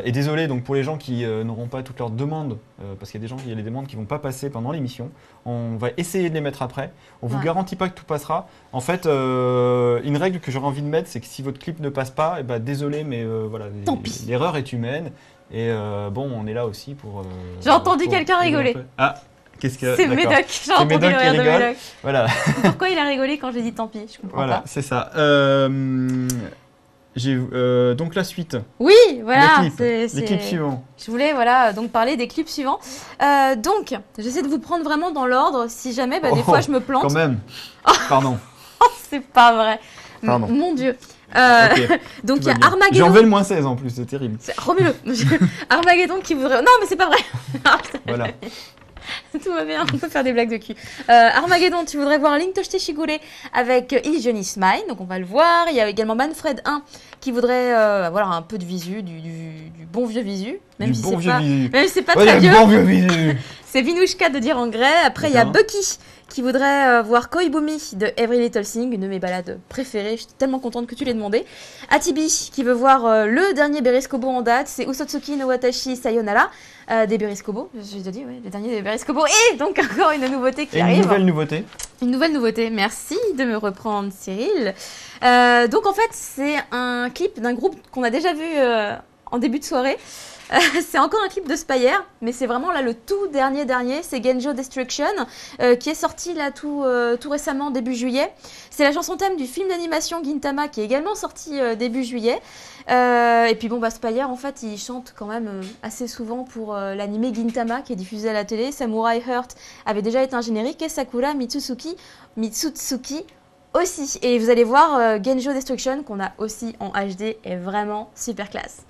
S3: Et désolé donc pour les gens qui n'auront pas toutes leurs demandes, parce qu'il y a des gens qui les demandes qui vont pas passer pendant l'émission. On va essayer de les mettre après. On vous garantit pas que tout passera. En fait, une règle que j'aurais envie de mettre, c'est que si votre clip ne passe pas, désolé, mais voilà, l'erreur est humaine. Et bon, on est là aussi pour.
S2: J'ai entendu quelqu'un rigoler.
S3: Ah, qu'est-ce que.
S2: C'est Médoc. J'ai entendu le rire de Médoc.
S3: Voilà.
S2: Pourquoi il a rigolé quand j'ai dit tant pis? Je comprends pas.
S3: Voilà, c'est ça. Donc la suite.
S2: Oui, voilà.
S3: Les clips suivants.
S2: Je voulais donc parler des clips suivants. Donc, j'essaie de vous prendre vraiment dans l'ordre. Si jamais, des fois, je me plante.
S3: Quand même. Pardon.
S2: C'est pas vrai.
S3: Pardon.
S2: Mon Dieu. Donc il y a Armageddon.
S3: J'en veux le -16 en plus, c'est terrible.
S2: Remets-le. Armageddon qui voudrait. Non, mais c'est pas vrai.
S3: Voilà.
S2: Tout va bien, on peut faire des blagues de cul. Armageddon, tu voudrais voir Link Toshite Shigure avec Illusion is Mine, donc on va le voir. Il y a également Manfred 1 qui voudrait avoir un peu de visu, du bon vieux visu. Même si c'est pas très vieux.
S3: Bon vieux visu.
S2: C'est Vinouchka de dire en grès. Après, il y a Bucky qui voudrait voir Koibumi de Every Little Thing, une de mes balades préférées. Je suis tellement contente que tu l'aies demandé. Atibi qui veut voir le dernier Berescobo en date, c'est Usotsuki no Watashi Sayonara des Berescobo. J'ai déjà dit, le dernier des Berescobo. Et donc encore une nouveauté qui arrive.
S3: Une nouvelle nouveauté.
S2: Une nouvelle nouveauté. Merci de me reprendre, Cyril. Donc en fait, c'est un clip d'un groupe qu'on a déjà vu en début de soirée. C'est encore un clip de Spire, mais c'est vraiment là le tout dernier, c'est Genjo Destruction, qui est sorti là tout récemment, début juillet. C'est la chanson thème du film d'animation Gintama qui est également sorti début juillet. Et puis Spire, en fait, il chante quand même assez souvent pour l'animé Gintama qui est diffusé à la télé. Samurai Heart avait déjà été un générique et Sakura Mitsutsuki aussi. Et vous allez voir, Genjo Destruction, qu'on a aussi en HD, est vraiment super classe.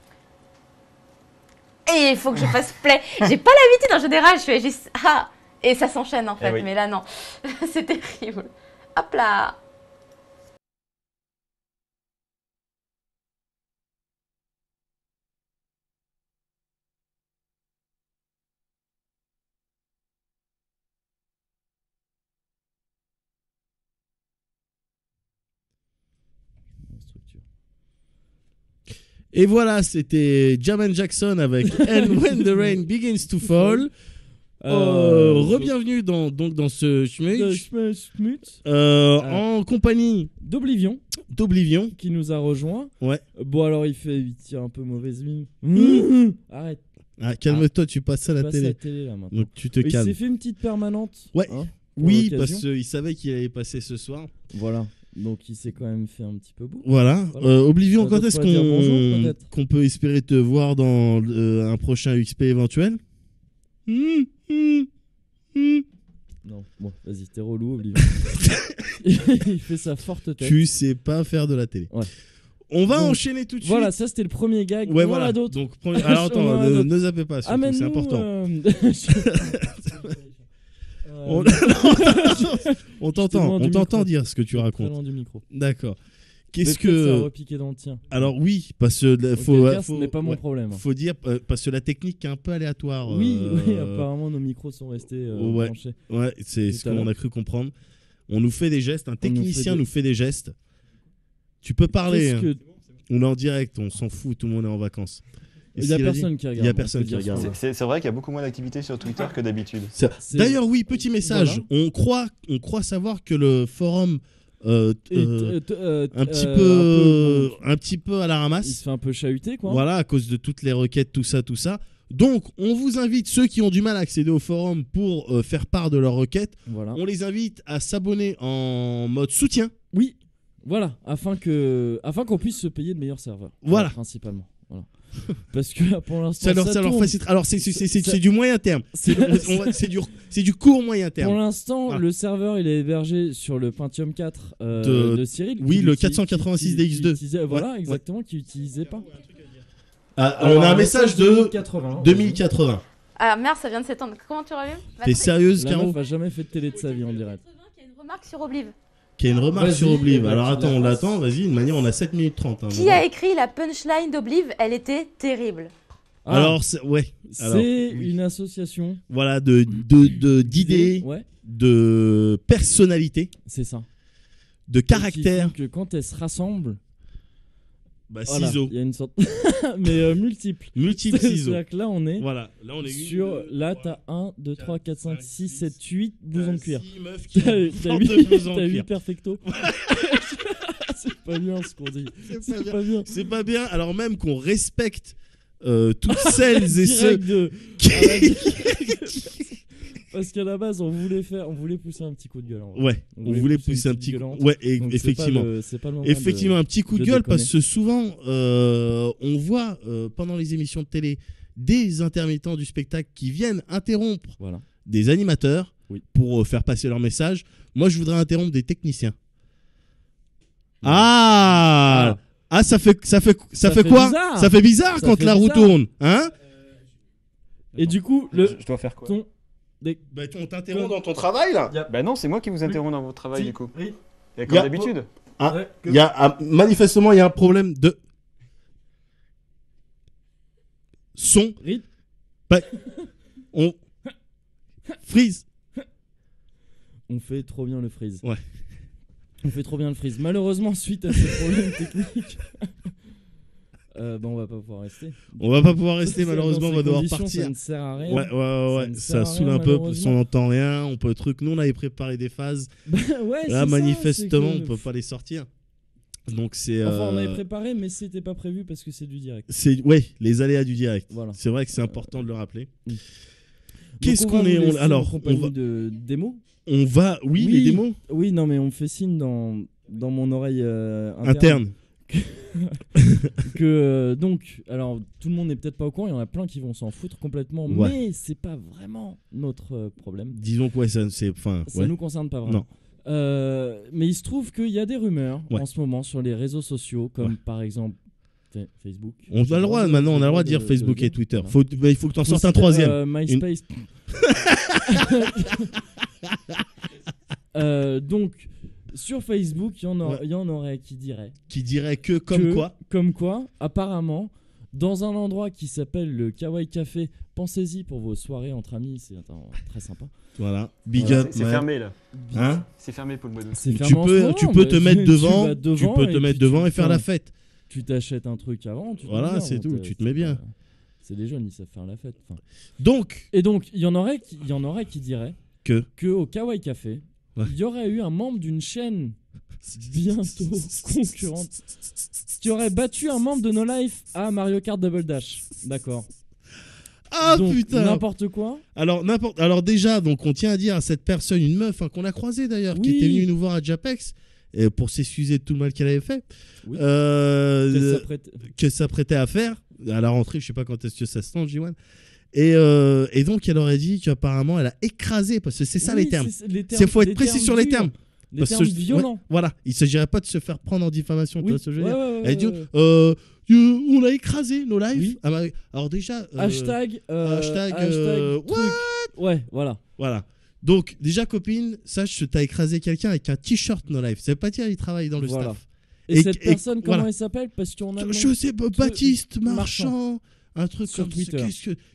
S2: Et il faut que je fasse play. J'ai pas l'habitude en général, je fais juste et ça s'enchaîne en fait, mais là non. C'est terrible. Hop là.
S4: Et voilà, c'était Jermaine Jackson avec And When the Rain Begins to Fall. Re-bienvenue dans ce schmutz en compagnie
S5: d'Oblivion qui nous a rejoint.
S4: Ouais.
S5: Bon alors il tire un peu mauvaise mine. Arrête.
S4: Calme-toi, tu passes à la télé.
S5: Là, maintenant.
S4: Donc tu te calmes.
S5: Il s'est fait une petite permanente.
S4: Ouais. Oui, parce qu'il savait qu'il allait passer ce soir.
S5: Voilà. Donc il s'est quand même fait un petit peu beau.
S4: Voilà. Oblivion, quand est-ce qu'on peut espérer te voir dans un prochain XP éventuel?
S5: Non, bon, vas-y, t'es relou, Oblivion. Il fait sa forte tête.
S4: Tu sais pas faire de la télé.
S5: Ouais.
S6: On va enchaîner tout de suite.
S5: Voilà, ça c'était le premier gag.
S6: Ouais,
S5: on en a d'autres.
S6: Donc, alors attends, ne zappez pas, c'est important. On t'entend dire ce que tu racontes.
S5: Loin du micro.
S6: D'accord. Qu'est-ce que
S5: ça a repiqué dans le tien.
S6: Alors oui, parce que
S5: ce n'est pas mon problème.
S6: Faut dire parce que la technique est un peu aléatoire.
S5: Oui, apparemment nos micros sont restés branchés.
S6: Ouais, c'est ce qu'on a cru comprendre. On nous fait des gestes, un technicien nous fait des gestes. Tu peux parler. Hein. On est en direct, on s'en fout, tout le monde est en vacances.
S5: Il n'y a personne qui regarde.
S6: Il y a personne qui regarde.
S3: C'est vrai qu'il y a beaucoup moins d'activité sur Twitter que d'habitude.
S6: D'ailleurs, oui, petit message. Voilà. On croit savoir que le forum un petit peu à la ramasse.
S5: Il se fait un peu chahuter, quoi.
S6: Voilà, à cause de toutes les requêtes, tout ça. Donc, on vous invite, ceux qui ont du mal à accéder au forum pour faire part de leurs requêtes, on les invite à s'abonner en mode soutien.
S5: Oui, voilà, afin qu'on puisse se payer de meilleurs serveurs.
S6: Voilà.
S5: Principalement. Voilà. Parce que là, pour l'instant,
S6: ça leur facilite. Alors, c'est du moyen terme. C'est du court moyen terme.
S5: Pour l'instant, le serveur il est hébergé sur le Pentium 4 de Cyril.
S6: Oui, le 486 DX2.
S5: Voilà, exactement, qui n'utilisait pas.
S6: On a un message de 2080.
S2: Ah merde, ça vient de s'étendre. Comment tu rallumes?
S6: T'es sérieuse, Caro?
S5: La meuf a jamais fait de télé de sa vie en direct.
S2: Il y a une remarque sur Obliv.
S6: Sur Obliv. Alors attends, on l'attend, vas-y, de manière, on a 7 minutes 30.
S2: Qui a écrit la punchline d'Obliv? Elle était terrible.
S6: Alors, c'est
S5: une association.
S6: Voilà, d'idées, de personnalités.
S5: C'est ça.
S6: De caractère.
S5: Que quand elles se rassemblent.
S6: Ciseaux.
S5: Il y a une sorte. Mais multiples.
S6: Multiples ciseaux.
S5: C'est-à-dire que là, on est.
S6: Voilà. Là, on est
S5: sur. Là, t'as 1, 2, 3, 4, 5, 6, 7, 8 blousons de cuir.
S6: 6 meufs qui
S5: T'as 8 perfecto. C'est pas bien ce qu'on dit. C'est pas bien.
S6: C'est pas bien, alors même qu'on respecte toutes celles et ceux
S5: parce qu'à la base on voulait pousser un petit coup de gueule.
S6: On voulait pousser un petit coup. Ouais, effectivement.
S5: C'est pas le moment
S6: effectivement, un petit coup de gueule parce que souvent on voit pendant les émissions de télé des intermittents du spectacle qui viennent interrompre des animateurs pour faire passer leur message. Moi, je voudrais interrompre des techniciens. Ah, ça fait quoi bizarre. Ça fait bizarre quand la roue tourne, hein?
S5: Et du coup,
S3: je dois faire quoi?
S6: On t'interrompt dans ton travail là?
S3: Bah non, c'est moi qui vous interromps dans votre travail du coup. Il y a comme d'habitude.
S6: Manifestement, il y a un problème de son. On freeze.
S5: On fait trop bien le freeze.
S6: Ouais.
S5: On fait trop bien le freeze. Malheureusement, suite à ce problème technique, on va pas pouvoir rester.
S6: On va pas pouvoir rester, malheureusement, on va devoir partir.
S5: Ça ne sert à rien.
S6: Ouais. Ça saoule un peu, parce qu'on n'entend rien, on peut Nous, on avait préparé des phases. Là, manifestement, on peut pas les sortir. Donc c'est.
S5: Enfin, on avait préparé, mais c'était pas prévu parce que c'est du direct.
S6: Les aléas du direct.
S5: Voilà.
S6: C'est vrai que c'est important de le rappeler.
S5: Qu'est-ce qu'on est alors on va de démos.
S6: On va les démos.
S5: Oui, non, mais on me fait signe dans mon oreille
S6: interne.
S5: Donc, alors tout le monde n'est peut-être pas au courant, il y en a plein qui vont s'en foutre complètement, mais c'est pas vraiment notre problème.
S6: Disons que ça
S5: nous concerne pas vraiment. Mais il se trouve qu'il y a des rumeurs en ce moment sur les réseaux sociaux, comme par exemple Facebook.
S6: On a le droit maintenant, on a le droit de dire Facebook et Twitter. Il faut que tu en sortes un troisième.
S5: MySpace. Donc sur Facebook, il y en aurait qui diraient que comme quoi apparemment dans un endroit qui s'appelle le Kawaii Café, pensez-y pour vos soirées entre amis, c'est très sympa.
S6: Voilà, big up.
S3: C'est fermé là.
S6: Hein?
S3: C'est fermé pour le mois d'août.
S6: Tu peux te mettre devant et faire la fête.
S5: Tu t'achètes un truc avant,
S6: c'est tout, tu te mets bien.
S5: C'est des jeunes, ils savent faire la fête.
S6: Donc,
S5: il y en aurait qui diraient que au Kawaii Café, il y aurait eu un membre d'une chaîne bientôt concurrente qui aurait battu un membre de No Life à Mario Kart Double Dash. D'accord.
S6: Ah putain.
S5: N'importe quoi.
S6: Alors déjà, donc on tient à dire à cette personne, une meuf qu'on a croisée d'ailleurs, qui était venue nous voir à Japex pour s'excuser de tout le mal qu'elle avait fait, qu'elle s'apprêtait à faire à la rentrée. Je sais pas quand est-ce que ça se tend, J1. Et donc elle aurait dit qu'apparemment elle a écrasé, parce que c'est ça les termes. Il faut être précis sur les termes.
S5: Des termes violents.
S6: Ouais, voilà, il s'agirait pas de se faire prendre en diffamation.
S5: Oui.
S6: Tu vois ce que je veux dire. Elle dit, on a écrasé nos lives. Oui. Alors déjà.
S5: Hashtag.
S6: What.
S5: Ouais, voilà.
S6: Voilà. Donc déjà, copine, sache que t'as écrasé quelqu'un avec un t-shirt no life. Ça veut pas dire qu'il travaille dans le staff.
S5: Et cette personne, comment elle s'appelle? Parce qu'on a.
S6: Je sais pas, Baptiste Marchand. Un truc
S5: sur
S6: comme
S5: Twitter.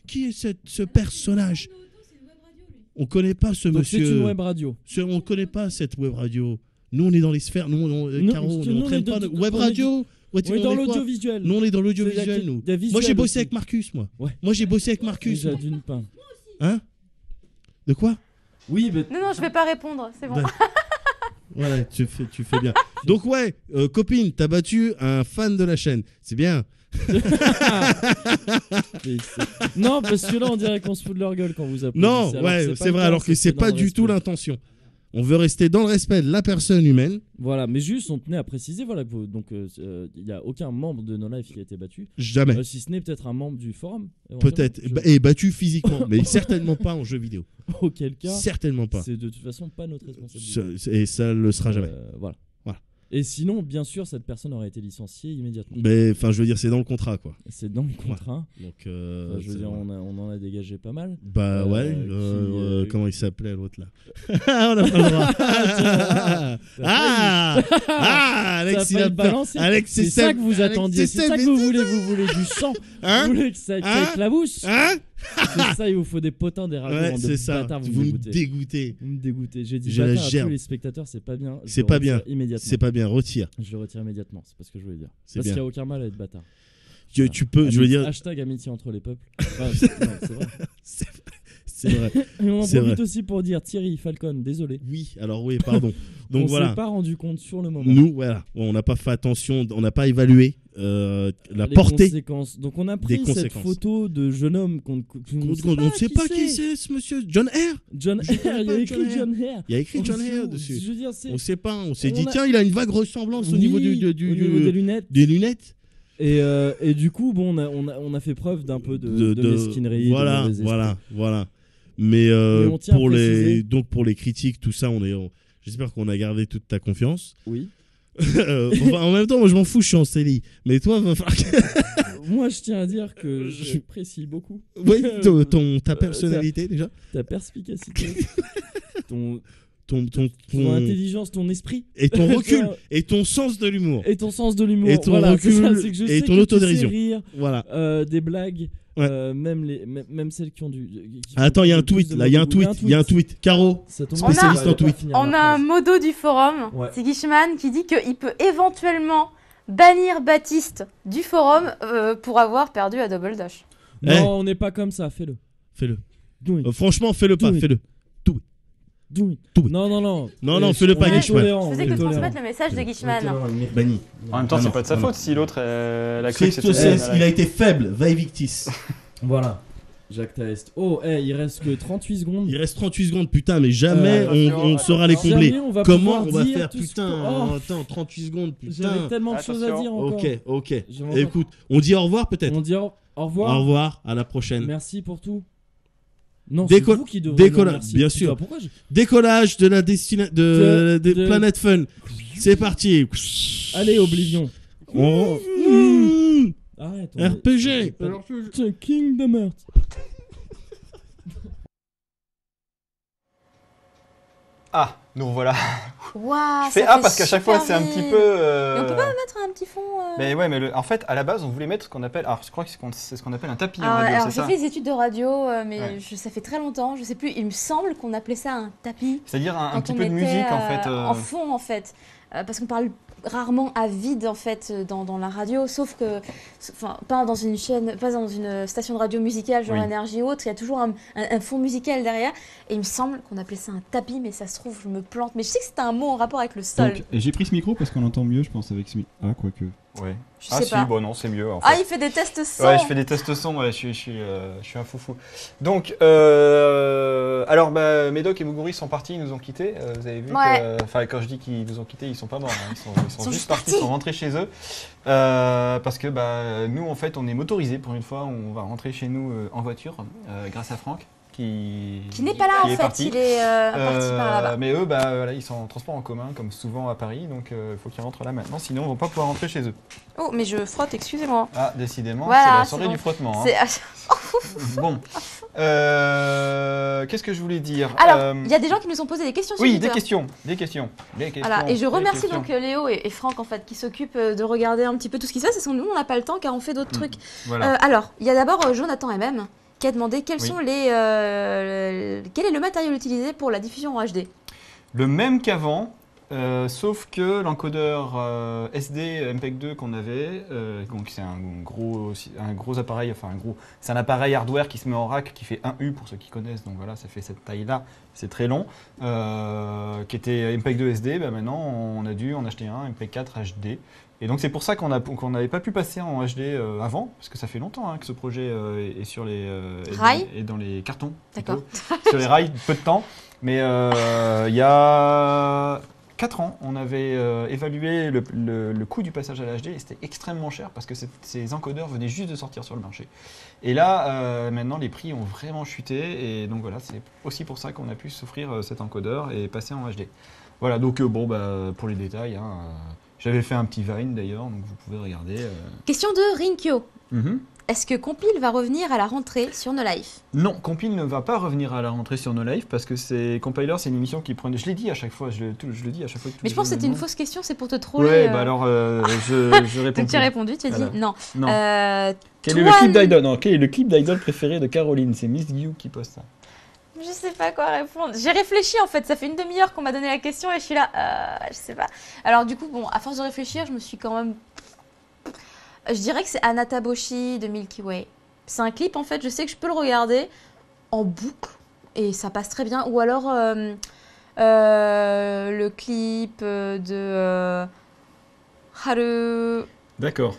S6: Qui est ce personnage? On connaît pas ce monsieur.
S5: C'est une web radio.
S6: On connaît pas cette web radio. Nous, on est dans les sphères. Caro, on traîne pas de web radio.
S5: On est dans l'audiovisuel.
S6: Nous, on est dans l'audiovisuel, nous. Moi, j'ai bossé avec Marcus, moi. Moi, j'ai bossé avec Marcus.
S5: Déjà d'une pain.
S6: Hein? De quoi?
S5: Oui, mais...
S2: Non, je vais pas répondre, c'est bon.
S6: Voilà, tu fais bien. Donc, ouais, copine, t'as battu un fan de la chaîne. C'est bien.
S5: Non, parce que là on dirait qu'on se fout de leur gueule quand vous appelez.
S6: Non, ouais, c'est vrai, alors que c'est pas du tout l'intention. On veut rester dans le respect de la personne humaine.
S5: Voilà, mais juste on tenait à préciser, voilà, donc il y a aucun membre de No Life qui a été battu.
S6: Jamais.
S5: Si ce n'est peut-être un membre du forum.
S6: Peut-être, et battu physiquement, mais certainement pas en jeu vidéo.
S5: Auquel cas,
S6: certainement pas.
S5: C'est de toute façon pas notre responsabilité.
S6: Et ça le sera jamais.
S5: Voilà. Et sinon, bien sûr, cette personne aurait été licenciée immédiatement.
S6: Mais enfin, je veux dire, c'est dans le contrat, quoi.
S5: C'est dans le contrat.
S6: Ouais. Donc,
S5: je veux dire, on en a dégagé pas mal.
S6: Bah ouais. Comment il s'appelait l'autre là? On n'a pas le droit. Alex, il a
S5: balancé.
S6: Alex,
S5: c'est ça que vous attendiez. C'est ça que vous voulez. Vous voulez du sang. Vous voulez que ça éclabousse. C'est ça, il vous faut des potins, des ragots.
S6: Ouais, c'est ça.
S5: Bâtards,
S6: vous me dégoûtez.
S5: Vous me dégoûtez. J'ai dit bâtard à tous les spectateurs, c'est pas bien.
S6: C'est pas bien.
S5: Immédiatement.
S6: C'est pas bien. Retire.
S5: Je le retire immédiatement. C'est pas ce que je voulais dire.
S6: C'est
S5: parce
S6: bien.
S5: qu'il n'y a aucun mal à être bâtard.
S6: Tu peux, je veux dire.
S5: Hashtag amitié entre les peuples. Enfin, c'est vrai.
S6: C'est vrai.
S5: Et on en profite aussi pour dire Thierry Falcon, désolé.
S6: Oui, alors oui, pardon. Donc
S5: on s'est pas rendu compte sur le moment.
S6: Nous, voilà, on n'a pas fait attention, on n'a pas évalué la portée
S5: conséquences. Donc on a pris cette photo de jeune homme qu'on
S6: ne sait pas qui c'est ce monsieur. John Hare.
S5: John Hare, il y a écrit John Hare.
S6: Il y a écrit John Hare dessus.
S5: Je veux dire,
S6: on sait pas, on s'est dit tiens, il a une vague ressemblance au niveau
S5: des lunettes.
S6: Des lunettes.
S5: Et du coup, bon, on a fait preuve d'un peu de mesquinerie.
S6: Voilà. Mais pour les critiques, tout ça, j'espère qu'on a gardé toute ta confiance.
S5: Oui.
S6: En même temps, moi je m'en fous, je suis en CELI. Mais toi, va falloir que...
S5: Moi, je tiens à dire que j'apprécie beaucoup.
S6: Oui, ta personnalité déjà.
S5: Ta perspicacité. ton intelligence, ton esprit.
S6: Et ton recul. Et ton sens de l'humour.
S5: Et ton sens de l'humour.
S6: Et ton recul.
S5: C'est que je
S6: et
S5: sais
S6: ton
S5: que
S6: autodérision.
S5: Tu sais rire,
S6: voilà.
S5: Des blagues. Ouais. Même celles qui ont du.
S6: Attends, il y a un tweet là, il y a un tweet. Caro, spécialiste en tweet.
S2: On a un modo du forum, c'est Guichman qui dit qu'il peut éventuellement bannir Baptiste du forum pour avoir perdu à Double Dash.
S5: Non, on n'est pas comme ça, fais-le.
S6: Franchement, fais-le pas, fais-le. Non, fais-le pas, Guichman.
S2: Je faisais que transmettre le message de Guichman.
S6: Banni.
S3: En même temps, c'est pas de sa faute si l'autre a cru que c'était.
S6: Il a été faible, va Evictis.
S5: Voilà. Jacques Taest. Oh, il reste que 38 secondes.
S6: Il reste 38 secondes, putain, mais jamais on saura les combler. Comment on va faire, putain? Attends, 38 secondes, putain.
S5: J'avais tellement de choses à dire encore.
S6: Ok. Écoute, on dit au revoir peut-être.
S5: On dit au revoir.
S6: Au revoir, à la prochaine.
S5: Merci pour tout. Non, c'est vous qui devrez
S6: décollage, bien sûr. Décollage de la de Planet Fun. C'est parti.
S5: Allez, Oblivion. Arrête.
S6: RPG.
S5: Kingdom Hearts.
S3: Ah, nous revoilà.
S2: Waouh,
S3: c'est parce qu'à chaque fois c'est un petit peu.
S2: Et on peut pas mettre un petit fond.
S3: Mais ouais, mais en fait, à la base, on voulait mettre ce qu'on appelle. Alors, je crois que c'est ce qu'on appelle un tapis en radio.
S2: Alors, j'ai fait des études de radio, mais ça fait très longtemps. Je sais plus. Il me semble qu'on appelait ça un tapis.
S3: C'est-à-dire un petit peu de musique en fait.
S2: En fond en fait, parce qu'on parle rarement à vide en fait dans la radio, sauf que, enfin, pas dans une station de radio musicale genre Énergie ou autre, il y a toujours un fond musical derrière, et il me semble qu'on appelait ça un tapis, mais ça se trouve je me plante, mais je sais que c'était un mot en rapport avec le sol.
S1: Donc, et j'ai pris ce micro parce qu'on entend mieux, je pense, avec ce micro. Ah, quoique.
S3: Ouais.
S2: Je sais pas.
S3: Bon non, c'est mieux en fait.
S2: Ah, il fait des tests son.
S3: Ouais, je fais des tests son, ouais, je suis un foufou. Donc, alors, Médoc et Muguri sont partis, ils nous ont quittés. Vous avez vu que, quand je dis qu'ils nous ont quittés, ils sont pas morts, hein. Ils sont juste partis, ils sont rentrés chez eux. Parce que nous, en fait, on est motorisés pour une fois, on va rentrer chez nous en voiture, grâce à Franck. qui
S2: n'est pas là en fait,
S3: parti.
S2: il est parti par là-bas.
S3: Mais eux, voilà, ils sont en transport en commun, comme souvent à Paris, donc il faut qu'ils rentrent là maintenant, sinon ils ne vont pas pouvoir rentrer chez eux.
S2: Oh, mais je frotte, excusez-moi.
S3: Ah, décidément,
S2: voilà,
S3: c'est la soirée du frottement. Hein. Bon, qu'est-ce que je voulais dire?
S2: Alors, il y a des gens qui nous ont posé des questions sur Twitter.
S3: Des questions.
S2: Voilà, et je remercie donc Léo et Franck en fait qui s'occupent de regarder un petit peu tout ce qui se passe. Nous, on n'a pas le temps car on fait d'autres trucs. Voilà. Alors, il y a d'abord Jonathan MM qui a demandé sont quel est le matériel utilisé pour la diffusion en HD.
S3: Le même qu'avant. Sauf que l'encodeur SD MPEG-2 qu'on avait, donc c'est un gros appareil, c'est un appareil hardware qui se met en rack qui fait 1U pour ceux qui connaissent, donc voilà, ça fait cette taille-là, c'est très long, qui était MPEG-2 SD, maintenant on a dû en acheter un MPEG-4 HD. Et donc c'est pour ça qu'on n'avait pas pu passer en HD avant, parce que ça fait longtemps que ce projet est sur les
S2: rails
S3: et dans les cartons,
S2: d'accord.
S3: Sur les rails, peu de temps, mais il y a 4 ans, on avait évalué le coût du passage à l'HD et c'était extrêmement cher parce que ces encodeurs venaient juste de sortir sur le marché. Et là, maintenant, les prix ont vraiment chuté et donc voilà, c'est aussi pour ça qu'on a pu s'offrir cet encodeur et passer en HD. Voilà, donc pour les détails, j'avais fait un petit Vine d'ailleurs, donc vous pouvez regarder.
S2: Question de Rinkyo. Est-ce que Compile va revenir à la rentrée sur No Life?
S3: Non, Compile ne va pas revenir à la rentrée sur No Life parce que Compiler, c'est une émission qui prenait. Je l'ai dit à chaque fois, je le dis à chaque fois.
S2: Mais je pense que c'était une fausse question, c'est pour te troller.
S3: Ouais, alors je réponds.
S2: Donc tu as répondu, tu as dit non.
S3: Quel est le clip d'Idol préféré de Caroline? C'est Miss Guillou qui poste ça.
S2: Je sais pas quoi répondre. J'ai réfléchi en fait, ça fait une demi-heure qu'on m'a donné la question et je suis là, je sais pas. Alors du coup, à force de réfléchir, je me suis quand même... Je dirais que c'est Anataboshi de Milky Way. C'est un clip, en fait, je sais que je peux le regarder en boucle et ça passe très bien. Ou alors le clip de Haru...
S3: D'accord.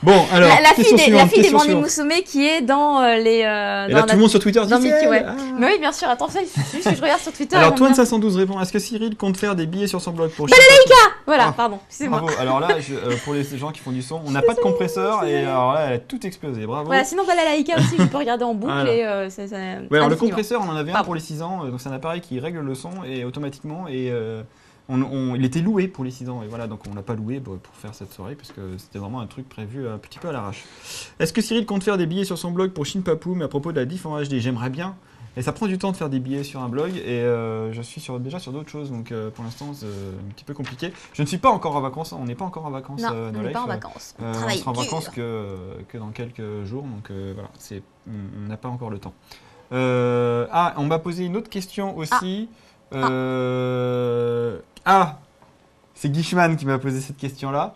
S3: Bon, alors,
S2: la fille des Mandy Musume qui est dans les...
S3: et là, tout le monde sur Twitter dit
S2: Milky Way. Mais oui, bien sûr, attends, juste que je regarde sur Twitter.
S3: Alors, Toine512 répond, est-ce que Cyril compte faire des billets sur son blog pour...
S2: Balalaïka. Voilà, pardon, excusez-moi.
S3: Bravo, alors là, pour les gens qui font du son, on n'a pas de compresseur et alors là, elle a tout explosé, bravo.
S2: Voilà, sinon Balalaïka aussi, je peux regarder en boucle
S3: voilà.
S2: et
S3: alors le compresseur, on en avait un pour les 6 ans, donc c'est un appareil qui règle le son et automatiquement et... il était loué pour les 6 ans et voilà, donc on l'a pas loué pour faire cette soirée parce que c'était vraiment un truc prévu un petit peu à l'arrache. Est-ce que Cyril compte faire des billets sur son blog pour Shinpapoom à propos de la diff en HD? J'aimerais bien, et ça prend du temps de faire des billets sur un blog et je suis déjà sur d'autres choses, donc pour l'instant c'est un petit peu compliqué. Je ne suis pas encore en vacances, on n'est pas encore en vacances.
S2: Non, on n'est pas en vacances.
S3: On sera en vacances que dans quelques jours, donc voilà, on n'a pas encore le temps. On m'a posé une autre question aussi. C'est Guichman qui m'a posé cette question-là.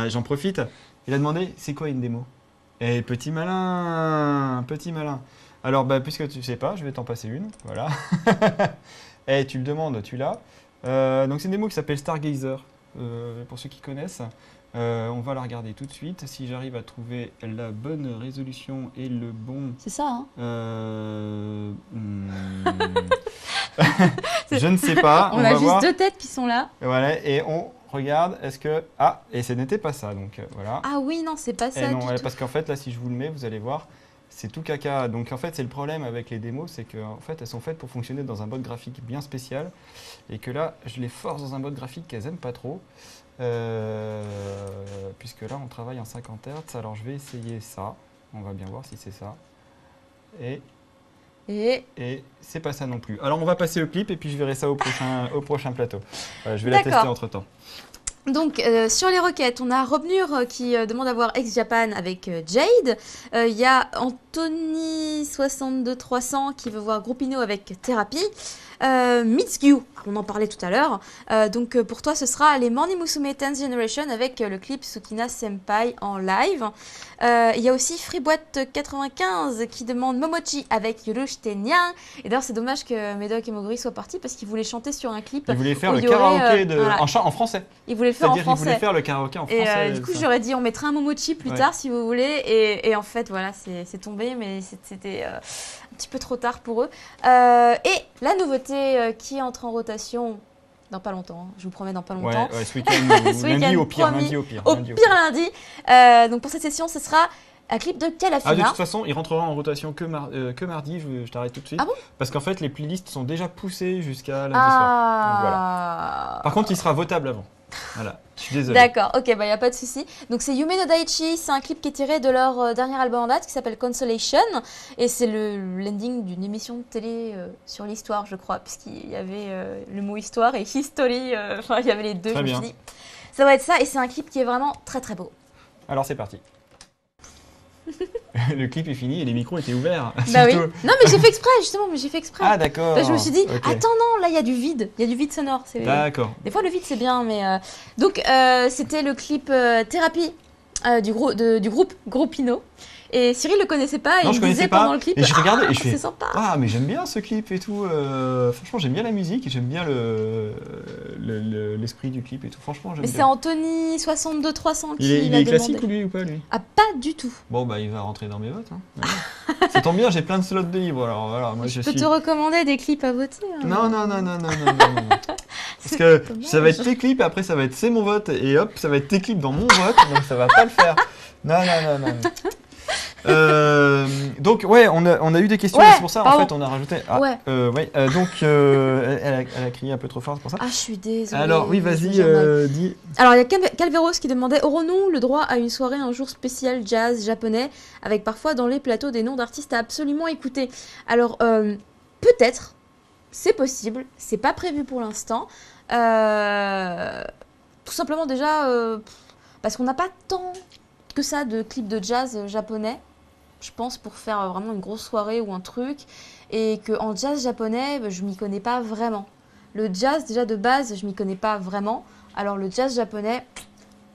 S3: J'en profite. Il a demandé, c'est quoi une démo? Eh, petit malin. Alors, puisque tu ne sais pas, je vais t'en passer une. Voilà. Tu le demandes, tu l'as. Donc, c'est une démo qui s'appelle Stargazer. Pour ceux qui connaissent. On va la regarder tout de suite. Si j'arrive à trouver la bonne résolution et le bon...
S2: C'est ça,
S3: Je ne sais pas.
S2: On a juste 2 têtes qui sont là.
S3: Voilà, et on regarde, est-ce que... et ce n'était pas ça, donc voilà.
S2: Ah oui, non, c'est pas ça du tout.
S3: Parce qu'en fait, là, si je vous le mets, vous allez voir, c'est tout caca. Donc en fait, c'est le problème avec les démos, c'est qu'en fait, elles sont faites pour fonctionner dans un mode graphique bien spécial, et que là, je les force dans un mode graphique qu'elles n'aiment pas trop. Puisque là on travaille en 50 Hz, alors je vais essayer ça, on va bien voir si c'est ça, et c'est pas ça non plus. Alors on va passer au clip et puis je verrai ça au prochain plateau. Je vais la tester entre temps.
S2: Donc sur les requêtes, on a Robnur qui demande à voir Ex-Japan avec Jade. Il y a Anthony62300 qui veut voir Groupino avec Thérapie. Mitsuyu, on en parlait tout à l'heure. Donc pour toi, ce sera les Mandy Musume 10th Generation avec le clip Tsukina Senpai en live. Il y a aussi Freeboîte95 qui demande Momochi avec Yurushite Nyan. Et d'ailleurs, c'est dommage que Médoc et Moguri soient partis parce qu'ils voulaient chanter sur un clip.
S3: Ils voulaient faire le karaoké en français.
S2: Ils voulaient faire en français.
S3: Ils voulaient faire le karaoké en français.
S2: Et du coup, j'aurais dit on mettra un Momochi plus tard si vous voulez. Et en fait, voilà, c'est tombé, mais c'était un petit peu trop tard pour eux. Et la nouveauté qui entre en rotation dans pas longtemps, je vous promets dans pas longtemps.
S3: Ouais, ce week-end, lundi au pire.
S2: Lundi. Donc pour cette session, ce sera Un clip de Calafina.
S3: Ah, de toute façon, il rentrera en rotation que mardi, je t'arrête tout de suite.
S2: Ah bon?
S3: Parce qu'en fait, les playlists sont déjà poussées jusqu'à lundi soir. Donc, voilà. Par contre, il sera votable avant. Voilà, je suis désolé.
S2: D'accord, ok, bah y a pas de souci. Donc c'est Yume no Daichi, c'est un clip qui est tiré de leur dernier album en date qui s'appelle Consolation. Et c'est l'ending d'une émission de télé sur l'histoire, je crois, puisqu'il y avait le mot histoire et history, enfin il y avait les deux,
S3: Très
S2: je me
S3: bien.
S2: suis dit. Ça va être ça, et c'est un clip qui est vraiment très très beau.
S3: Alors c'est parti. Le clip est fini et les micros étaient ouverts.
S2: Bah oui. Non mais j'ai fait exprès justement,
S3: Ah d'accord.
S2: Bah, je me suis dit,
S3: Ok.
S2: attends non, là il y a du vide sonore.
S3: D'accord.
S2: Des fois le vide c'est bien, mais donc c'était le clip Thérapie du groupe Groupino. Et Cyril le connaissait pas et
S3: Non,
S2: il
S3: je
S2: me
S3: connaissais
S2: disait
S3: pas.
S2: pendant le clip.
S3: Et je regardais et je fais.
S2: C'est sympa.
S3: Ah mais j'aime bien ce clip et tout. Franchement j'aime bien la musique et j'aime bien l'esprit du clip et tout. Franchement j'aime
S2: Et
S3: bien.
S2: c'est Anthony 62300 qui
S3: Il est
S2: l'a
S3: classique
S2: demandé.
S3: lui ou pas lui?
S2: Ah pas du tout.
S3: Bon bah il va rentrer dans mes votes. Hein. Voilà. Ça tombe bien, j'ai plein de slots de libre. Alors voilà, moi
S2: Je peux te recommander des clips à voter. Hein.
S3: Non. Parce que ça va être tes clips, après ça va être c'est mon vote, et hop, ça va être tes clips dans mon vote, donc ça va pas le faire. Non. Donc ouais, on a eu des questions,
S2: Ouais,
S3: c'est pour ça en fait on a rajouté. Ah,
S2: Ouais.
S3: Donc elle a crié un peu trop fort, c'est pour ça.
S2: Ah je suis désolée.
S3: Alors oui, vas-y, dis.
S2: Alors il y a Calveros qui demandait aurons-nous le droit à une soirée un jour spécial jazz japonais avec parfois dans les plateaux des noms d'artistes à absolument écouter. Alors peut-être, c'est possible, c'est pas prévu pour l'instant. Tout simplement déjà parce qu'on n'a pas tant que ça de clips de jazz japonais, je pense, pour faire vraiment une grosse soirée ou un truc, et qu'en jazz japonais, je m'y connais pas vraiment. Le jazz, déjà de base, je m'y connais pas vraiment, alors le jazz japonais,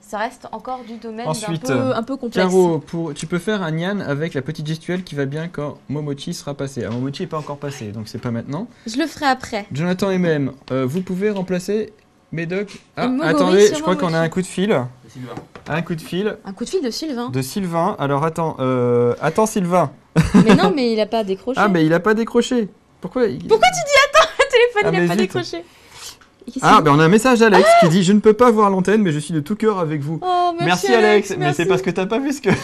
S2: ça reste encore du domaine
S3: Ensuite,
S2: un peu complexe.
S3: Caro, tu peux faire un Nyan avec la petite gestuelle qui va bien quand Momochi sera passé. Ah, Momochi n'est pas encore passé, donc c'est pas maintenant.
S2: Je le ferai après.
S3: Jonathan MM, vous pouvez remplacer Médoc. Ah,
S2: Mogori
S3: attendez,
S2: sur
S3: je crois qu'on a
S2: Momochi.
S3: un coup de fil. Un coup de fil
S2: Un coup de fil de Sylvain.
S3: de Sylvain. Alors attends, Sylvain.
S2: Mais non, mais il a pas décroché.
S3: Ah, mais il a pas décroché. Pourquoi
S2: Pourquoi tu dis attends, le téléphone
S3: Ah,
S2: il a
S3: mais
S2: pas
S3: zut.
S2: décroché.
S3: Ah, ben on a un message d'Alex qui dit je ne peux pas voir l'antenne, mais je suis de tout cœur avec vous.
S2: Oh,
S3: Merci Alex, mais
S2: merci.
S3: c'est parce que t'as pas vu ce que Médoc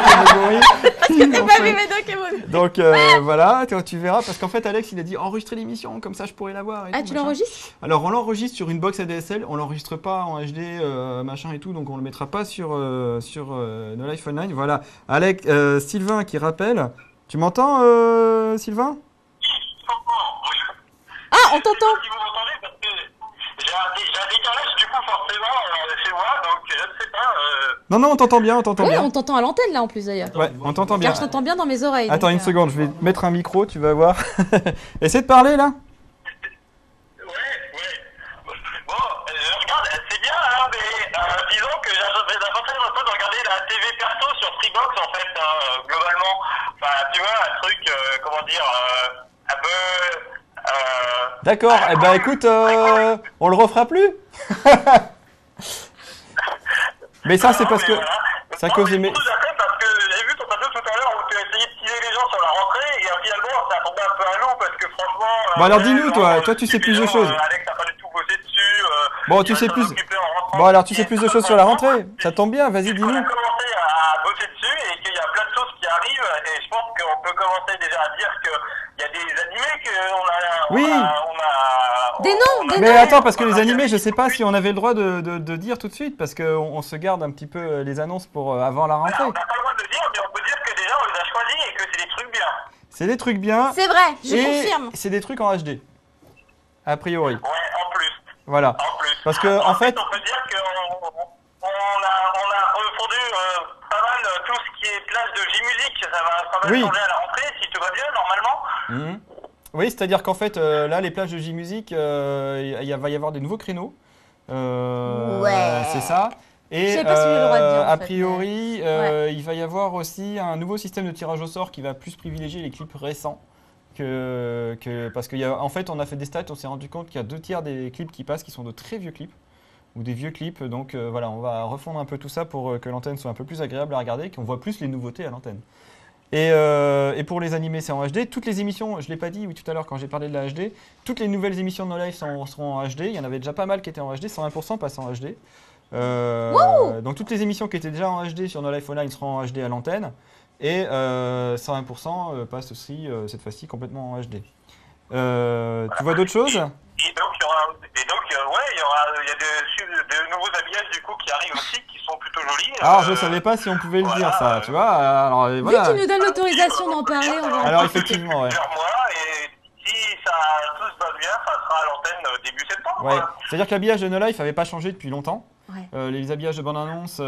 S3: et Mogori.
S2: Parce que t'as pas vu Médoc et Mogori.
S3: Donc voilà, tu verras, parce qu'en fait Alex il a dit enregistrer l'émission, comme ça je pourrais la voir. et
S2: Ah,
S3: tout,
S2: tu
S3: machin.
S2: l'enregistres?
S3: Alors on l'enregistre sur une box ADSL, on l'enregistre pas en HD, machin et tout, donc on le mettra pas sur No Life Online. Voilà, Alex, Sylvain qui rappelle. Tu m'entends Sylvain?
S2: Ah, on t'entend.
S7: Si vous m'entendez, parce que j'ai un décalage du coup forcément chez moi, donc je ne sais pas.
S3: Non, on t'entend bien, on t'entend
S2: Ouais,
S3: bien.
S2: on t'entend à l'antenne là en plus d'ailleurs.
S3: Ouais, on t'entend bien.
S2: Car je t'entends bien dans mes oreilles.
S3: Attends
S2: donc,
S3: une seconde, je vais mettre un micro, tu vas voir. Essaie de parler là.
S7: Ouais. Bon, regarde, c'est bien, hein, mais disons que j'ai l'impression un peu de regarder la TV perso sur Freebox en fait, globalement. Enfin, tu vois, un truc, comment dire, un peu.
S3: D'accord, eh ben écoute, on le refera plus. Mais ça c'est parce que ça cause des...
S7: Parce que j'ai vu ton tableau tout à l'heure où tu as essayé de tirer les gens sur la rentrée et finalement ça a tombé un peu à l'eau parce que franchement...
S3: Bon alors dis-nous toi tu sais plus de choses.
S7: Alex n'a pas du tout bossé dessus.
S3: Bon tu sais plus... Bon alors tu sais plus de choses sur la rentrée. Ça tombe bien, vas-y
S7: On a
S3: dis-nous.
S7: commencé à bosser dessus et qu'il y a plein de choses qui arrivent et je pense qu'on peut commencer déjà à dire qu'il y a des animés qu'on a...
S3: Oui.
S2: Des noms,
S3: Mais attends parce que les animés je sais pas si on avait le droit de dire tout de suite parce qu'on se garde un petit peu les annonces pour avant la rentrée.
S7: On n'a pas le droit de le dire mais on peut dire que déjà on les a choisis et que c'est des trucs bien.
S3: C'est des trucs bien.
S2: C'est vrai, je
S3: et
S2: confirme.
S3: c'est des trucs en HD. A priori.
S7: Ouais, en plus.
S3: Voilà.
S7: En plus.
S3: Parce que en fait...
S7: On peut dire qu'on a refondu pas mal tout ce qui est place de J-Music. Ça va pas mal changer à la rentrée si tout va bien normalement.
S3: Mmh. Oui, c'est-à-dire qu'en fait, là, les plages de J-Music, il va y avoir des nouveaux créneaux.
S2: Ouais.
S3: C'est ça. Et
S2: Je sais pas si j'ai le droit de dire, en
S3: a
S2: fait,
S3: priori,
S2: ouais.
S3: il va y avoir aussi un nouveau système de tirage au sort qui va plus privilégier les clips récents. Parce qu'en fait, on a fait des stats, on s'est rendu compte qu'il y a 2/3 des clips qui passent qui sont de très vieux clips. Ou des vieux clips. Donc voilà, on va refondre un peu tout ça pour que l'antenne soit un peu plus agréable à regarder, qu'on voit plus les nouveautés à l'antenne. Et pour les animés, c'est en HD. Toutes les émissions, je ne l'ai pas dit tout à l'heure quand j'ai parlé de la HD, toutes les nouvelles émissions de No Life seront en HD. Il y en avait déjà pas mal qui étaient en HD, 101% passent en HD. Donc toutes les émissions qui étaient déjà en HD sur No Life Online seront en HD à l'antenne. Et 101% passent aussi, cette fois-ci, complètement en HD. Tu vois d'autres choses ?
S7: Et donc, il y a de nouveaux habillages du coup qui arrivent aussi, qui sont plutôt jolis.
S3: Alors, je savais pas si on pouvait le dire ça, tu vois. Alors,
S2: Vu qu'il nous donne l'autorisation d'en parler, on va.
S3: Alors, effectivement, ouais.
S7: Et si tout se passe bien, ça sera à l'antenne début septembre.
S3: Ouais. C'est-à-dire que l'habillage de No Life n'avait pas changé depuis longtemps.
S2: Ouais.
S3: Les habillages de bande-annonce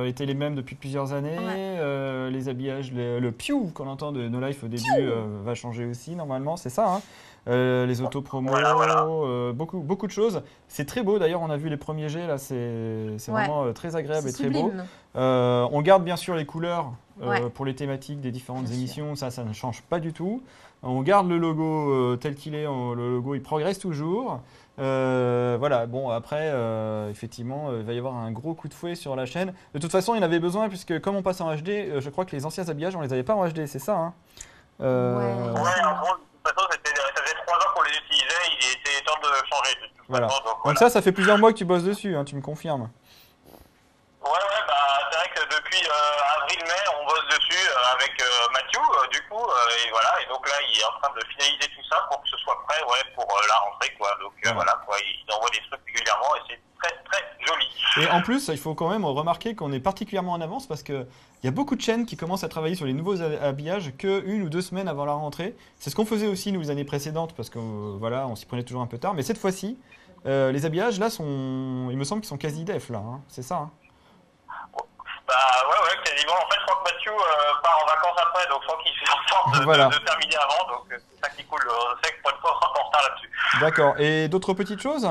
S3: étaient les mêmes depuis plusieurs années. Ouais. Les habillages, le piou qu'on entend de No Life au début va changer aussi normalement, c'est ça. Hein. Les auto-promos, beaucoup de choses. C'est très beau d'ailleurs, on a vu les premiers jets là, c'est vraiment très agréable et très beau. On garde bien sûr les couleurs pour les thématiques des différentes émissions, ça ne change pas du tout. On garde le logo tel qu'il est, le logo il progresse toujours. Voilà, bon après, effectivement, il va y avoir un gros coup de fouet sur la chaîne. De toute façon, il y en avait besoin puisque comme on passe en HD, je crois que les anciens habillages, on les avait pas en HD, c'est ça hein
S7: en gros, de toute façon, ça faisait 3 ans qu'on les utilisait, il était temps de changer.
S3: Voilà. Donc ça fait plusieurs mois que tu bosses dessus, hein, tu me confirmes.
S7: C'est vrai que depuis avril-mai, on bosse dessus avec Mathieu, du coup, et voilà. Et donc là, il est en train de finaliser tout ça pour que ce soit prêt, pour la rentrée, quoi. Donc voilà, quoi. Il envoie des trucs régulièrement et c'est très très joli.
S3: Et en plus, il faut quand même remarquer qu'on est particulièrement en avance parce que il y a beaucoup de chaînes qui commencent à travailler sur les nouveaux habillages que 1 ou 2 semaines avant la rentrée. C'est ce qu'on faisait aussi nous les années précédentes parce que voilà, on s'y prenait toujours un peu tard. Mais cette fois-ci, les habillages là il me semble qu'ils sont quasi def là, hein. C'est ça. Hein.
S7: Ouais, quasiment. En fait, je crois que Mathieu part en vacances après, donc je crois qu'il fait en sorte de terminer avant, donc c'est ça qui est cool. C'est que pour une fois, on sera pas en retard là-dessus.
S3: D'accord. Et d'autres petites choses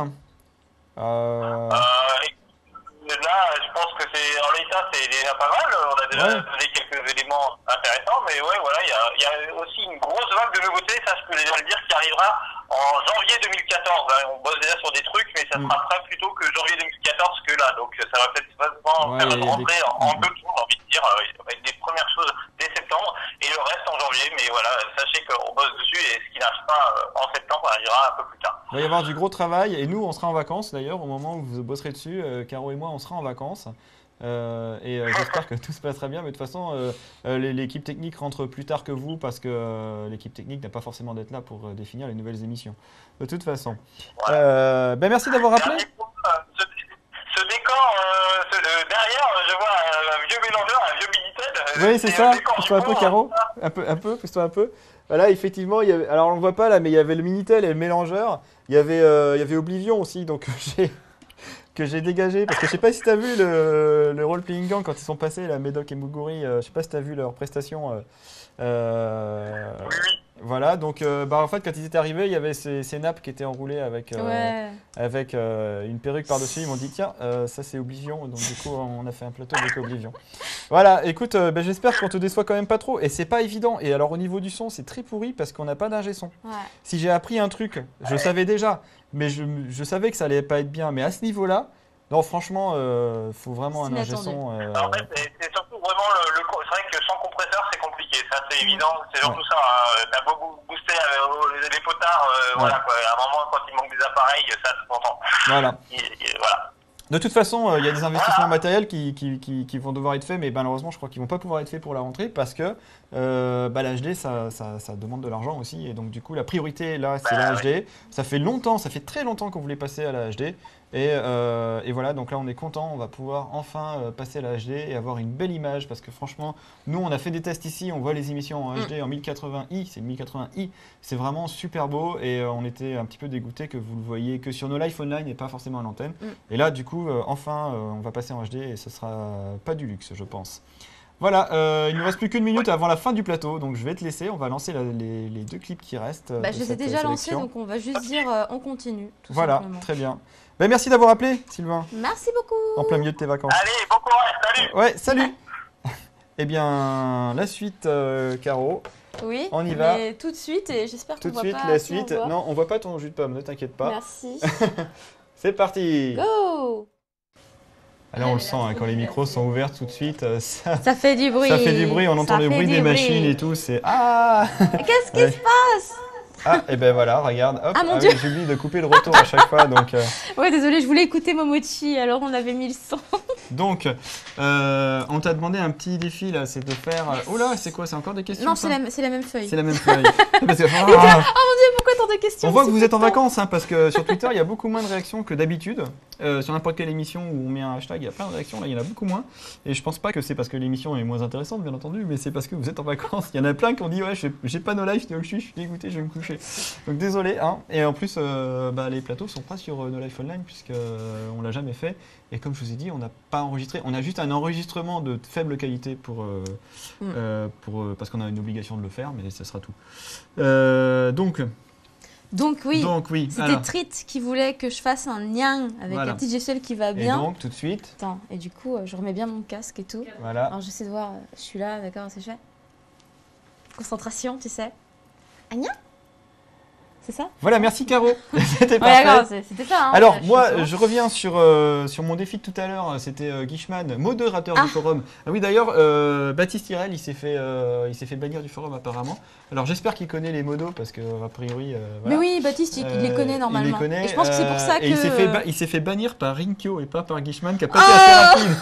S7: Là, je pense que en l'état, c'est déjà pas mal. On a déjà donné quelques éléments intéressants, mais voilà, il y a aussi une grosse vague de nouveautés, ça je peux déjà le dire, qui arrivera en janvier 2014. On bosse déjà sur des trucs, mais ça sera prêt plutôt que janvier 2014 que là. Donc ça va peut-être faire une rentrée en 2 tours, j'ai envie de dire, avec des premières choses dès septembre et le reste en janvier. Mais voilà, sachez qu'on bosse dessus et ce qui n'arrive pas en septembre arrivera un peu plus tard.
S3: Il va y avoir du gros travail et nous, on sera en vacances d'ailleurs au moment où vous bosserez dessus. Caro et moi, on sera en vacances. J'espère que tout se passera bien, mais de toute façon, l'équipe technique rentre plus tard que vous parce que l'équipe technique n'a pas forcément d'être là pour définir les nouvelles émissions. De toute façon. Merci d'avoir rappelé.
S7: Ce décor, derrière, je vois un vieux mélangeur, un vieux Minitel.
S3: Oui, c'est ça. Pousse-toi un peu, Caro. Pousse-toi un peu. Voilà, effectivement, alors on le voit pas là, mais il y avait le Minitel et le mélangeur. Il y avait Oblivion aussi, donc que j'ai dégagé parce que je sais pas si tu as vu le Role Playing Gang quand ils sont passés là, Médoc et Muguri, je sais pas si tu as vu leur prestation.
S7: Oui.
S3: Voilà, donc en fait quand ils étaient arrivés, il y avait ces nappes qui étaient enroulées avec une perruque par-dessus. Ils m'ont dit tiens, ça c'est Oblivion, donc du coup on a fait un plateau avec Oblivion. Voilà, écoute, j'espère qu'on te déçoit quand même pas trop, et c'est pas évident. Et alors au niveau du son, c'est très pourri parce qu'on n'a pas d'ingé son. Ouais. Si j'ai appris un truc, je savais déjà, mais je savais que ça allait pas être bien, mais à ce niveau-là, non franchement, faut vraiment un ingé son.
S7: En fait, c'est surtout vraiment c'est vrai que sans compresseur c'est compliqué, ça c'est évident, c'est surtout ça. T'as beau booster les potards, voilà quoi. À un moment quand il manque des appareils, ça c'est content.
S3: Voilà.
S7: Voilà.
S3: De toute façon, il y a des investissements matériels qui vont devoir être faits, mais malheureusement, je crois qu'ils vont pas pouvoir être faits pour la rentrée parce que l'HD, ça demande de l'argent aussi. Et donc, du coup, la priorité, là, c'est la HD. Ça fait très longtemps qu'on voulait passer à la HD. Et voilà, donc là, on est content. On va pouvoir enfin passer à la HD et avoir une belle image parce que franchement, nous, on a fait des tests ici. On voit les émissions en HD en 1080i. C'est 1080i. C'est vraiment super beau et on était un petit peu dégoûtés que vous le voyez que sur nos Life Online et pas forcément à l'antenne. Et là, du coup, enfin, on va passer en HD et ce sera pas du luxe, je pense. Voilà, il ne nous reste plus qu'une minute avant la fin du plateau, donc je vais te laisser. On va lancer les 2 clips qui restent.
S2: Je les ai déjà lancés, donc on va juste dire on continue.
S3: Voilà, très bien. Merci d'avoir appelé, Sylvain.
S2: Merci beaucoup.
S3: En plein milieu de tes vacances.
S7: Allez, bon courage, salut.
S3: Ouais, salut. Eh bien, la suite, Caro.
S2: Oui,
S3: on y va.
S2: Tout de suite, et j'espère qu'on voit pas.
S3: Tout de suite, la suite. Non, on voit pas ton jus de pomme, ne t'inquiète pas.
S2: Merci.
S3: C'est parti.
S2: Go.
S3: Là, on le sent, hein, quand les micros sont ouverts tout de suite,
S2: ça fait du bruit.
S3: Ça fait du bruit, on entend le bruit des machines et tout, c'est... Ah
S2: qu'est-ce qui se passe?
S3: Ah, et ben voilà, regarde, hop,
S2: mon Dieu.
S3: Oui, j'oublie de couper le retour à chaque fois, donc...
S2: Ouais, désolé, je voulais écouter Momochi, alors on avait mis le son.
S3: Donc, on t'a demandé un petit défi, là, c'est de faire... Oh là, c'est quoi? C'est encore des questions?
S2: Non, c'est la même feuille.
S3: C'est la même feuille. Parce que...
S2: Oh mon Dieu, pourquoi tant de questions?
S3: On voit que vous êtes en vacances, hein, parce que sur Twitter, il y a beaucoup moins de réactions que d'habitude. Sur n'importe quelle émission où on met un hashtag, il y a plein de réactions, là, il y en a beaucoup moins. Et je pense pas que c'est parce que l'émission est moins intéressante, bien entendu, mais c'est parce que vous êtes en vacances. Il y en a plein qui ont dit, ouais, j'ai pas No Life, donc je suis dégoûté, je vais me coucher. Donc désolé, hein. Et en plus, les plateaux sont pas sur No Life Online, puisqu'on l'a jamais fait. Et comme je vous ai dit, on n'a pas enregistré, on a juste un enregistrement de faible qualité parce qu'on a une obligation de le faire, mais ça sera tout. Donc oui.
S2: C'était Trit qui voulait que je fasse un niang avec la petite gestuelle qui va bien.
S3: Et donc tout de suite.
S2: Attends, et du coup, je remets bien mon casque et tout.
S3: Voilà.
S2: Alors j'essaie de voir, je suis là, d'accord, c'est fait. Concentration, tu sais. Un niang ? C'est ça?
S3: Voilà, merci Caro. C'était parfait.
S2: D'accord, c'était ça. Hein,
S3: alors moi, je reviens sur mon défi de tout à l'heure. C'était Guichman, modérateur du forum. Ah oui, d'ailleurs, Baptiste Irel, il s'est fait bannir du forum apparemment. Alors j'espère qu'il connaît les modos parce que a priori.
S2: Voilà. Mais oui, Baptiste, il les connaît normalement.
S3: Il les connaît.
S2: Et je pense que c'est pour ça que.
S3: Il s'est fait bannir par Rinkyo et pas par Guichman qui a pas été assez rapide.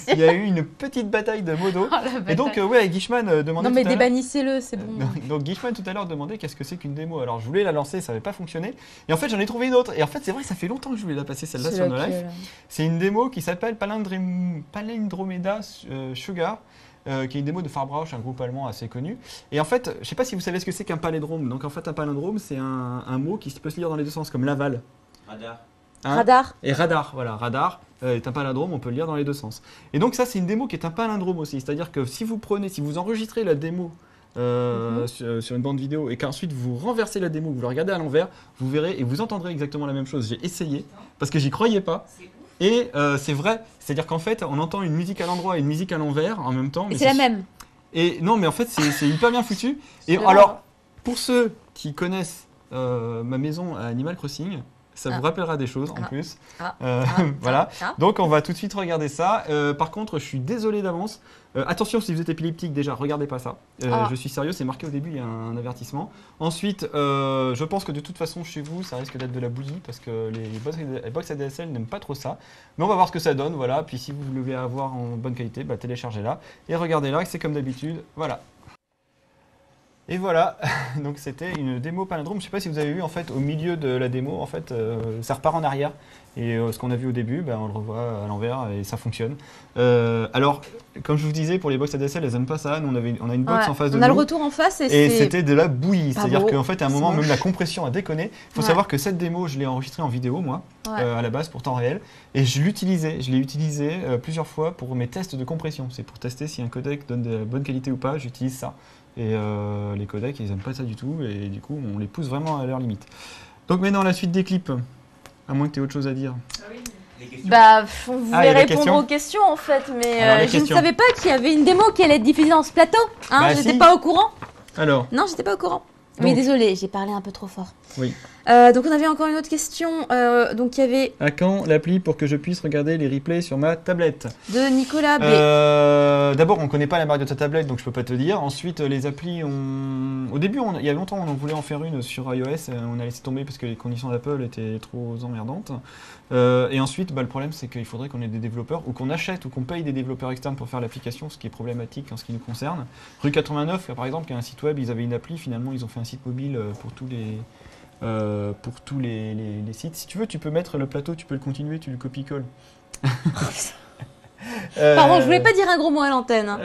S3: Il y a eu une petite bataille de modos. Et donc Guichman demandait.
S2: Non mais débannissez-le, c'est bon.
S3: Donc Guichman tout à l'heure demandait qu'est-ce que c'est qu'une démo. Alors je voulais la lancer, ça n'avait pas fonctionné. Et en fait j'en ai trouvé une autre. Et en fait c'est vrai, ça fait longtemps que je voulais la passer celle-là sur No Life. C'est une démo qui s'appelle Palindromeda Sugar. Qui est une démo de Farbrauch, un groupe allemand assez connu. Et en fait, je ne sais pas si vous savez ce que c'est qu'un palindrome. Donc en fait un palindrome c'est un mot qui peut se lire dans les deux sens, comme Laval.
S2: Radar.
S3: Radar. Et radar, voilà, radar est un palindrome, on peut le lire dans les deux sens. Et donc ça c'est une démo qui est un palindrome aussi. C'est-à-dire que si vous enregistrez la démo sur une bande vidéo et qu'ensuite vous renversez la démo, vous la regardez à l'envers, vous verrez et vous entendrez exactement la même chose. J'ai essayé parce que j'y croyais pas. Et c'est vrai, c'est-à-dire qu'en fait on entend une musique à l'endroit et une musique à l'envers en même temps.
S2: Et c'est la même.
S3: Et non mais en fait c'est hyper bien foutu. Et alors pour ceux qui connaissent ma maison à Animal Crossing, ça vous rappellera des choses en plus. Voilà. Donc on va tout de suite regarder ça. Par contre, je suis désolé d'avance. Attention, si vous êtes épileptique, déjà, regardez pas ça. Je suis sérieux, c'est marqué au début, il y a un avertissement. Ensuite, je pense que de toute façon, chez vous, ça risque d'être de la bouillie parce que les box ADSL n'aiment pas trop ça. Mais on va voir ce que ça donne, voilà. Puis si vous voulez avoir en bonne qualité, téléchargez-la. Et regardez-la, c'est comme d'habitude, voilà. Et voilà, donc c'était une démo palindrome. Je ne sais pas si vous avez vu en fait au milieu de la démo, en fait, ça repart en arrière. Et ce qu'on a vu au début, on le revoit à l'envers et ça fonctionne. Alors, comme je vous disais, pour les box ADSL, elles n'aiment pas ça. Nous, on a une box en face de nous.
S2: On a le retour en face
S3: et c'était de la bouillie. C'est-à-dire qu'en fait, à un moment, même la compression a déconné. Il faut savoir que cette démo, je l'ai enregistrée en vidéo, moi, à la base, pour temps réel. Et je l'ai utilisé plusieurs fois pour mes tests de compression. C'est pour tester si un codec donne de la bonne qualité ou pas. J'utilise ça. Et les codecs, ils n'aiment pas ça du tout. Et du coup, on les pousse vraiment à leur limite. Donc maintenant, la suite des clips. À moins que tu aies autre chose à dire.
S2: On voulait répondre aux questions en fait, mais je ne savais pas qu'il y avait une démo qui allait être diffusée dans ce plateau. J'étais pas au courant.
S3: Alors.
S2: Non, j'étais pas au courant. Oui, désolé, j'ai parlé un peu trop fort.
S3: Oui.
S2: Donc on avait encore une autre question. Donc il y avait.
S3: À quand l'appli pour que je puisse regarder les replays sur ma tablette?
S2: De Nicolas B.
S3: D'abord, on ne connaît pas la marque de ta tablette, donc je peux pas te dire. Ensuite, les applis, au début, il y a longtemps, on voulait en faire une sur iOS. On a laissé tomber parce que les conditions d'Apple étaient trop emmerdantes. Et ensuite, le problème, c'est qu'il faudrait qu'on ait des développeurs ou qu'on achète ou qu'on paye des développeurs externes pour faire l'application, ce qui est problématique en ce qui nous concerne. Rue 89, par exemple, qui a un site web, ils avaient une appli. Finalement, ils ont fait un site mobile pour tous les sites. Si tu veux, tu peux mettre le plateau, tu peux le continuer, tu le copies-colles.
S2: Pardon, je voulais pas dire un gros mot à l'antenne.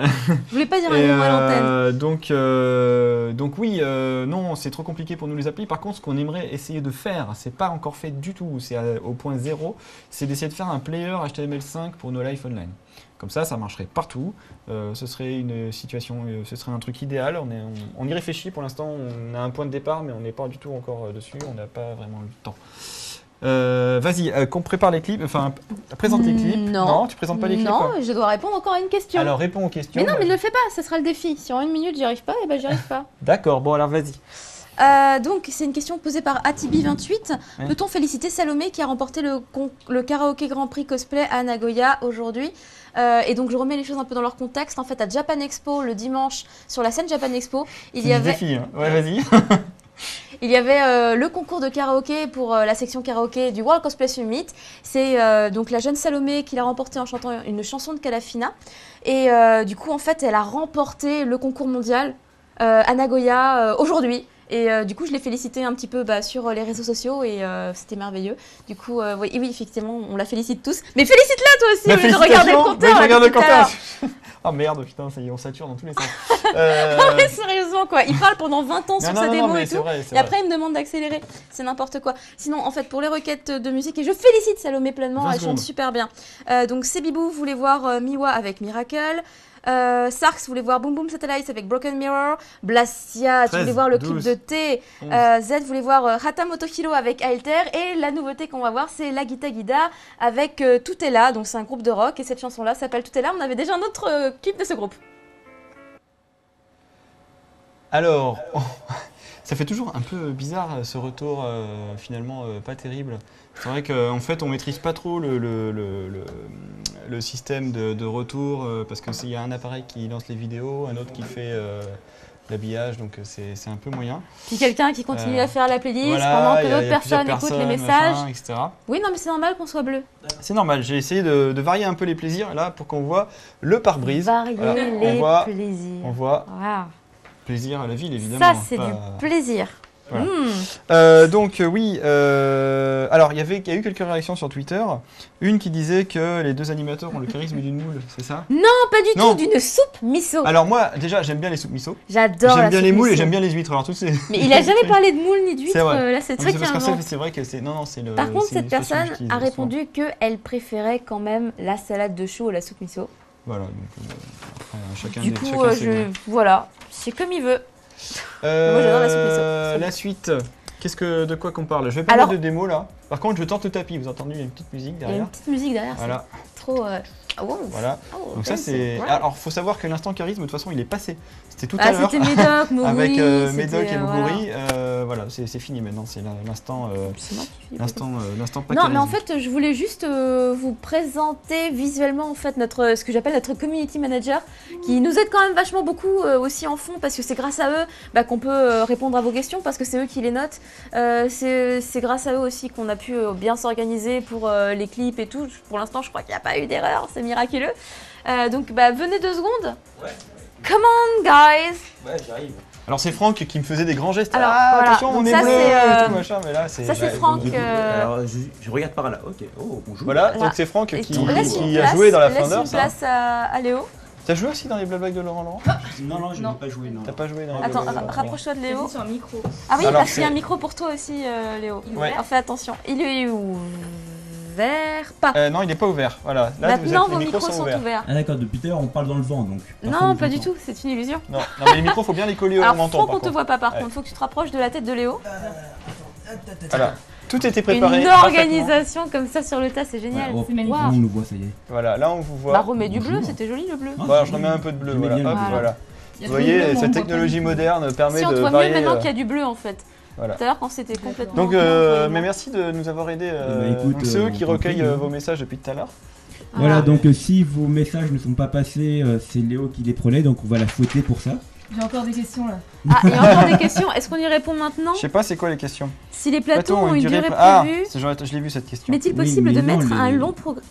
S3: Donc oui, non, c'est trop compliqué pour nous les applis. Par contre, ce qu'on aimerait essayer de faire, c'est pas encore fait du tout, c'est au point zéro, c'est d'essayer de faire un player HTML5 pour No Life Online. Comme ça marcherait partout. Ce serait une situation, ce serait un truc idéal. On y réfléchit pour l'instant. On a un point de départ, mais on n'est pas du tout encore dessus. On n'a pas vraiment le temps. Vas-y, qu'on prépare les clips. Enfin, présente les clips. Non, tu présentes pas les clips.
S2: Non, je dois répondre encore à une question.
S3: Alors réponds aux questions.
S2: Mais non, mais ne le fais pas. Ça sera le défi. Si en une minute j'y arrive pas, j'y arrive pas.
S3: D'accord. Bon, alors vas-y.
S2: Donc, c'est une question posée par Atibi28. Oui. Peut-on féliciter Salomé qui a remporté le karaoké Grand Prix cosplay à Nagoya aujourd'hui? Et donc, je remets les choses un peu dans leur contexte. En fait, à Japan Expo, le dimanche, sur la scène Japan Expo, il y avait...
S3: Défi, hein. Ouais, vas-y.
S2: Il y avait le concours de karaoké pour la section karaoké du World Cosplay Summit. C'est donc la jeune Salomé qui l'a remporté en chantant une chanson de Kalafina. Et du coup, en fait, elle a remporté le concours mondial à Nagoya aujourd'hui. Et du coup, je l'ai félicité un petit peu sur les réseaux sociaux et c'était merveilleux. Du coup, oui, effectivement, on la félicite tous. Mais félicite-la toi aussi, au lieu de regarder le compteur.
S3: Je regarde le compteur. Oh merde, putain, ça y est, on sature dans tous les sens.
S2: Non mais sérieusement quoi, il parle pendant 20 ans sur sa démo et tout,
S3: vrai,
S2: et après il me demande d'accélérer, c'est n'importe quoi. Sinon en fait pour les requêtes de musique, et je félicite Salomé pleinement, elle chante super bien. Donc Sebibou voulait voir Miwa avec Miracle, Sarks voulait voir Boom Boom Satellites avec Broken Mirror, Blastia, tu voulais voir le clip de T, Z voulait voir Hata Motohiro avec Alter, et la nouveauté qu'on va voir c'est La Gita Gida avec Tout est là, donc c'est un groupe de rock et cette chanson là s'appelle Tout est là. On avait déjà un autre clip de ce groupe.
S3: Alors, ça fait toujours un peu bizarre ce retour finalement pas terrible. C'est vrai qu'en fait on maîtrise pas trop le système de retour parce qu'il y a un appareil qui lance les vidéos, un autre qui fait l'habillage, donc c'est un peu moyen.
S2: Puis quelqu'un qui continue à faire la playlist pendant que d'autres personnes écoutent les messages.
S3: Machin, etc.
S2: Oui, non mais c'est normal qu'on soit bleu.
S3: C'est normal, j'ai essayé de varier un peu les plaisirs là pour qu'on voit le pare-brise.
S2: Varier les plaisirs.
S3: On voit plaisir à la ville évidemment.
S2: Ça c'est du plaisir.
S3: Voilà. Donc oui, alors il y a eu quelques réactions sur Twitter. Une qui disait que les deux animateurs ont le charisme d'une moule, c'est ça?
S2: Non, pas du tout, d'une soupe miso.
S3: Alors moi, déjà, j'aime bien les soupes miso.
S2: J'adore.
S3: J'aime bien les moules et j'aime bien les huîtres. Alors
S2: Mais il a jamais parlé de moules ni d'huîtres.
S3: C'est vrai.
S2: Là, c'est très
S3: c'est vrai que c'est c'est le.
S2: Par contre, cette personne a répondu qu'elle préférait quand même la salade de choux ou la soupe miso.
S3: Voilà. Donc après, chacun.
S2: Du coup, voilà, c'est comme il veut. Moi j'adore la soupe miso.
S3: La suite, de quoi qu'on parle? Je vais parler de démo là. Par contre, je tente le tapis. Vous entendez, il y a une petite musique derrière.
S2: Il y a une petite musique derrière.
S3: Voilà.
S2: Trop.
S3: Voilà. Donc ça c'est. Alors faut savoir que l'instant charisme de toute façon il est passé. C'était tout à l'heure.
S2: C'était Médoc, Moguri.
S3: Avec Médoc et Moguri. Voilà, c'est fini maintenant. C'est l'instant. L'instant pas charisme.
S2: Non mais en fait je voulais juste vous présenter visuellement en fait ce que j'appelle notre community manager qui nous aide quand même vachement beaucoup aussi en fond parce que c'est grâce à eux qu'on peut répondre à vos questions parce que c'est eux qui les notent. C'est grâce à eux aussi qu'on a pu bien s'organiser pour les clips et tout. Pour l'instant je crois qu'il n'y a pas eu d'erreur, c'est miraculeux. Donc venez 2 secondes.
S3: Ouais.
S2: Come on guys.
S3: Ouais, j'arrive. Alors c'est Franck qui me faisait des grands gestes.
S2: Alors,
S3: attention, on est bleu et tout machin, mais là c'est.
S2: Ça c'est Franck.
S8: Alors je regarde par là. Ok. Oh bonjour.
S3: Voilà, donc c'est Franck qui a joué dans la fin d'heure.
S2: Laisse une place à Léo.
S3: T'as joué aussi dans les blagues de Laurent Laurent?
S8: Non, je n'ai pas joué.
S3: T'as pas joué dans les
S2: Attends, rapproche-toi de Léo.
S9: Sur un micro.
S2: Ah oui, parce qu'il y a un micro pour toi aussi, Léo. Alors fais attention. Il est ouvert. Pas.
S3: Non, il n'est pas ouvert. Voilà. Là,
S2: maintenant, vos micros sont ouverts.
S8: Ah d'accord, depuis tout à l'heure, on parle dans le vent donc.
S2: Non, pas du tout, c'est une illusion.
S3: Non, mais les micros, faut bien les coller au menton.
S2: Alors, on te voit pas par contre, faut que tu te rapproches de la tête de Léo.
S3: Voilà. Tout était préparé.
S2: Une organisation comme ça sur le tas, c'est génial.
S8: C'est magnifique. On nous voit, ça y est.
S3: Voilà, là on vous voit.
S2: Bah remets du bleu, c'était joli le bleu.
S3: Voilà, je remets un peu de bleu. Voilà. Vous voyez, cette technologie moderne permet de varier.
S2: Si on te voit mieux maintenant qu'il y a du bleu en fait.
S3: Voilà.
S2: Tout à l'heure quand c'était complètement.
S3: Donc, mais merci de nous avoir aidés. C'est eux qui recueillent vos messages depuis tout à l'heure.
S8: Voilà, donc si vos messages ne sont pas passés, c'est Léo qui les prenait, donc on va la fouetter pour ça.
S9: J'ai encore des questions là.
S2: Ah, il y a encore des questions. Est-ce qu'on y répond maintenant?
S3: Je sais pas, c'est quoi les questions?
S2: Si les plateaux ont une durée prévue.
S3: Je l'ai vu cette question.
S2: Mais est-il possible de mettre un long programme?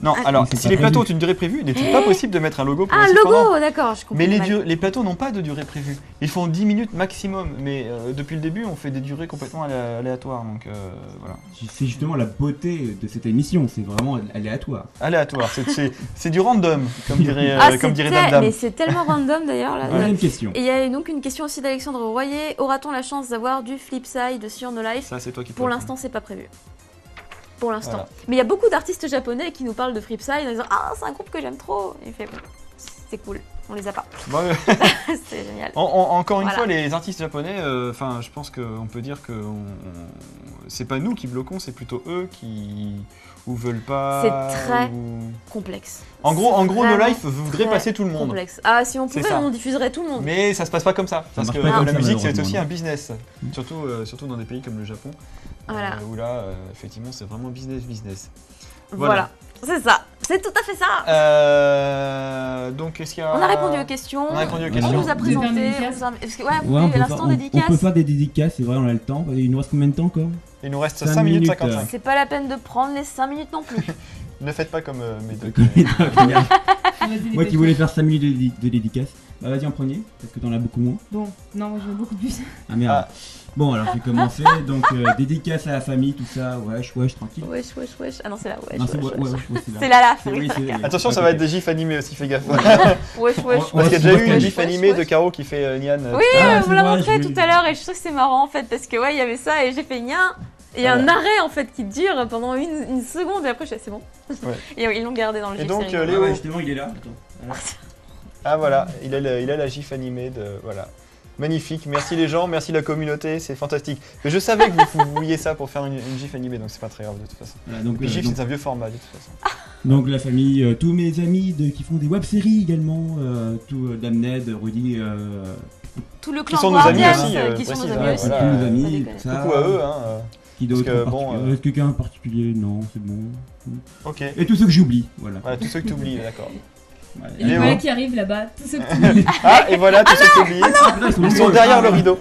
S3: Non, alors, si les plateaux ont une durée prévue, n'est-il pas possible de mettre un logo pour
S2: un logo, d'accord, je comprends.
S3: Mais les plateaux n'ont pas de durée prévue. Ils font 10 minutes maximum, mais depuis le début, on fait des durées complètement aléatoires, donc voilà.
S8: C'est justement la beauté de cette émission, c'est vraiment aléatoire.
S3: Aléatoire, c'est du random, comme dirait Dame.
S2: Mais c'est tellement random d'ailleurs.
S8: Deuxième question.
S2: Et il y a donc une question aussi d'Alexandre Royer. Aura-t-on la chance d'avoir du Flipside sur No Life?
S3: Ça, c'est toi qui
S2: Pour l'instant, c'est pas prévu. Pour l'instant.
S3: Voilà.
S2: Mais il y a beaucoup d'artistes japonais qui nous parlent de Flipside en disant ah c'est un groupe que j'aime trop. Et il fait c'est cool, on les a pas. C'est génial.
S3: Encore une fois, les artistes japonais, je pense qu'on peut dire que c'est pas nous qui bloquons, c'est plutôt eux qui ou veulent pas.
S2: C'est très complexe.
S3: En gros, No Life voudrait passer tout le monde.
S2: Complexe. Ah, si on pouvait, on diffuserait tout le monde.
S3: Mais ça se passe pas comme ça, parce que la musique c'est aussi un business, surtout dans des pays comme le Japon, où là, effectivement, c'est vraiment business.
S2: Voilà. C'est ça, c'est tout à fait ça.
S3: Donc, est-ce qu'il y a...
S2: On a répondu aux questions. On nous a présenté.
S8: On peut faire des dédicaces, c'est vrai, on a le temps. Il nous reste combien de temps encore?
S3: Il nous reste 5 minutes 55.
S2: C'est pas la peine de prendre les 5 minutes non plus.
S3: Ne faites pas comme mes deux.
S8: Moi qui voulais faire 5 minutes de dédicaces. Bah vas-y en premier, parce que t'en as beaucoup moins.
S2: Bon, non, moi je veux beaucoup plus.
S8: Ah merde. Bon alors je vais commencer, donc dédicace à la famille, tout ça, wesh, tranquille.
S2: Wesh. Ah non c'est là, wesh.
S8: Non
S2: c'est là.
S3: Attention, ça va être des gifs animés aussi, fais gaffe.
S2: Wesh.
S3: Parce qu'il y a déjà eu une gif animée de Caro qui fait Nyan.
S2: Oui, on me l'a montré tout à l'heure et je trouve que c'est marrant en fait, parce que il y avait ça et j'ai fait Nyan. Et il y a un arrêt en fait qui dure pendant une seconde et après je suis c'est bon. Et ils l'ont gardé dans le gif.
S3: Et donc
S8: Léo, justement il est là.
S3: Ah voilà, il a la gif animée de... Voilà. Magnifique, merci les gens, merci la communauté, c'est fantastique. Mais je savais que vous vouliez ça pour faire une gif animée, donc c'est pas très grave de toute façon. Voilà, donc, gif c'est un vieux format de toute façon.
S8: Donc la famille, tous mes amis qui font des web-séries également, tout Damned, Rudy...
S2: tout le clan Guardian qui sont nos amis aussi.
S8: Tous nos amis, ça...
S3: Coucou à eux,
S8: Qui d'autre quelqu'un en particulier? Non, c'est bon.
S3: Ok.
S8: Et tous ceux que j'oublie, voilà.
S3: Tous ceux que tu oublies, d'accord.
S9: Et les voilà qui arrivent là-bas, tous ceux que tu oublies.
S3: Et voilà, tous ceux que tu oublies. Ils sont derrière le rideau.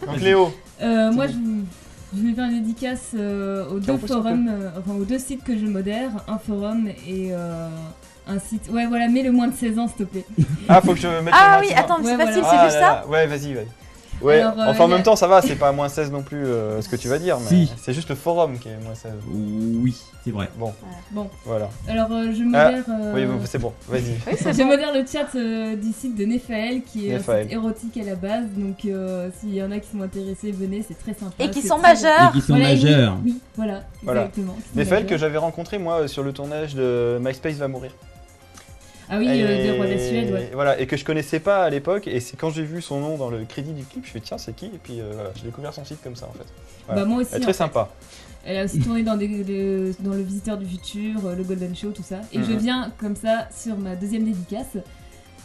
S3: Donc Léo.
S9: Moi, je vais faire une dédicace aux deux forums, aux deux sites que je modère, un forum et un site. Ouais, voilà, mets le moins de 16 ans, s'il te plaît.
S3: Faut que je mette
S2: Ah oui, attends, mais c'est facile, c'est juste ça.
S3: Ouais, vas-y. Ouais, alors, enfin en même temps ça va, c'est pas moins 16 non plus ce que tu vas dire, mais c'est juste le forum qui est moins 16.
S8: Oui, c'est vrai.
S3: Bon. Voilà.
S9: Alors je modère...
S3: Oui, c'est bon, vas-y.
S9: Je modère le chat du site de Nephael, qui est un site érotique à la base, donc s'il y en a qui sont intéressés, venez, c'est très sympa.
S2: Et qui sont majeurs.
S8: Et qui sont majeurs.
S9: Oui, voilà, exactement.
S3: Nephael que j'avais rencontré moi sur le tournage de MySpace va mourir.
S9: Ah oui, des Rois de la Suède, ouais.
S3: Voilà, et que je connaissais pas à l'époque, et c'est quand j'ai vu son nom dans le crédit du clip, je fais tiens, c'est qui? Et puis voilà, j'ai découvert son site comme ça en fait. Voilà.
S9: Bah moi aussi.
S3: Elle est très sympa.
S9: Elle a aussi tourné dans le Visiteur du Futur, le Golden Show, tout ça. Et je viens comme ça sur ma deuxième dédicace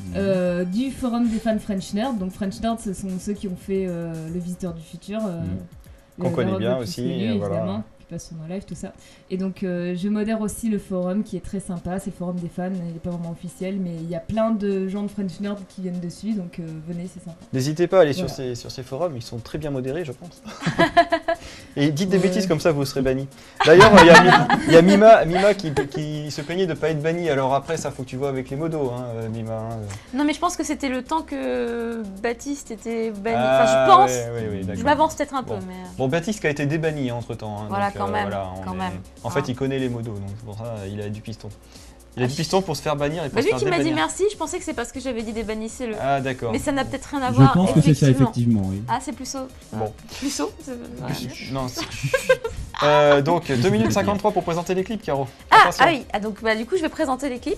S9: du forum des fans French Nerd. Donc French Nerd, ce sont ceux qui ont fait le Visiteur du Futur.
S3: Qu'on connaît bien aussi,
S9: évidemment. Sur nos lives, tout ça. Et donc je modère aussi le forum qui est très sympa, c'est le forum des fans, il n'est pas vraiment officiel, mais il y a plein de gens de French Nerd qui viennent dessus, donc venez, c'est sympa.
S3: N'hésitez pas à aller sur ces forums, ils sont très bien modérés, je pense. Et dites des bêtises comme ça, vous serez bannis. D'ailleurs, il y a Mima qui se plaignait de ne pas être banni, alors après ça faut que tu vois avec les modos, Mima.
S2: Non mais je pense que c'était le temps que Baptiste était banni, enfin je pense, je m'avance peut-être un peu. Mais...
S3: Bon, Baptiste qui a été débanni entre temps.
S2: Voilà,
S3: donc, quand même. En fait, il connaît les modos, donc c'est pour ça il a du piston. Il a du piston pour se faire bannir et pour se faire débannir.
S2: Lui qui m'a dit merci, je pensais que c'est parce que j'avais dit débannissez-le.
S3: Ah d'accord.
S2: Mais ça n'a peut-être rien à voir.
S8: Je pense que c'est ça effectivement, oui.
S2: Ah c'est plus saut.
S3: Bon.
S2: Plus saut
S3: Non, donc 2 minutes 53 pour présenter les clips, Caro.
S2: Oui, donc du coup je vais présenter les clips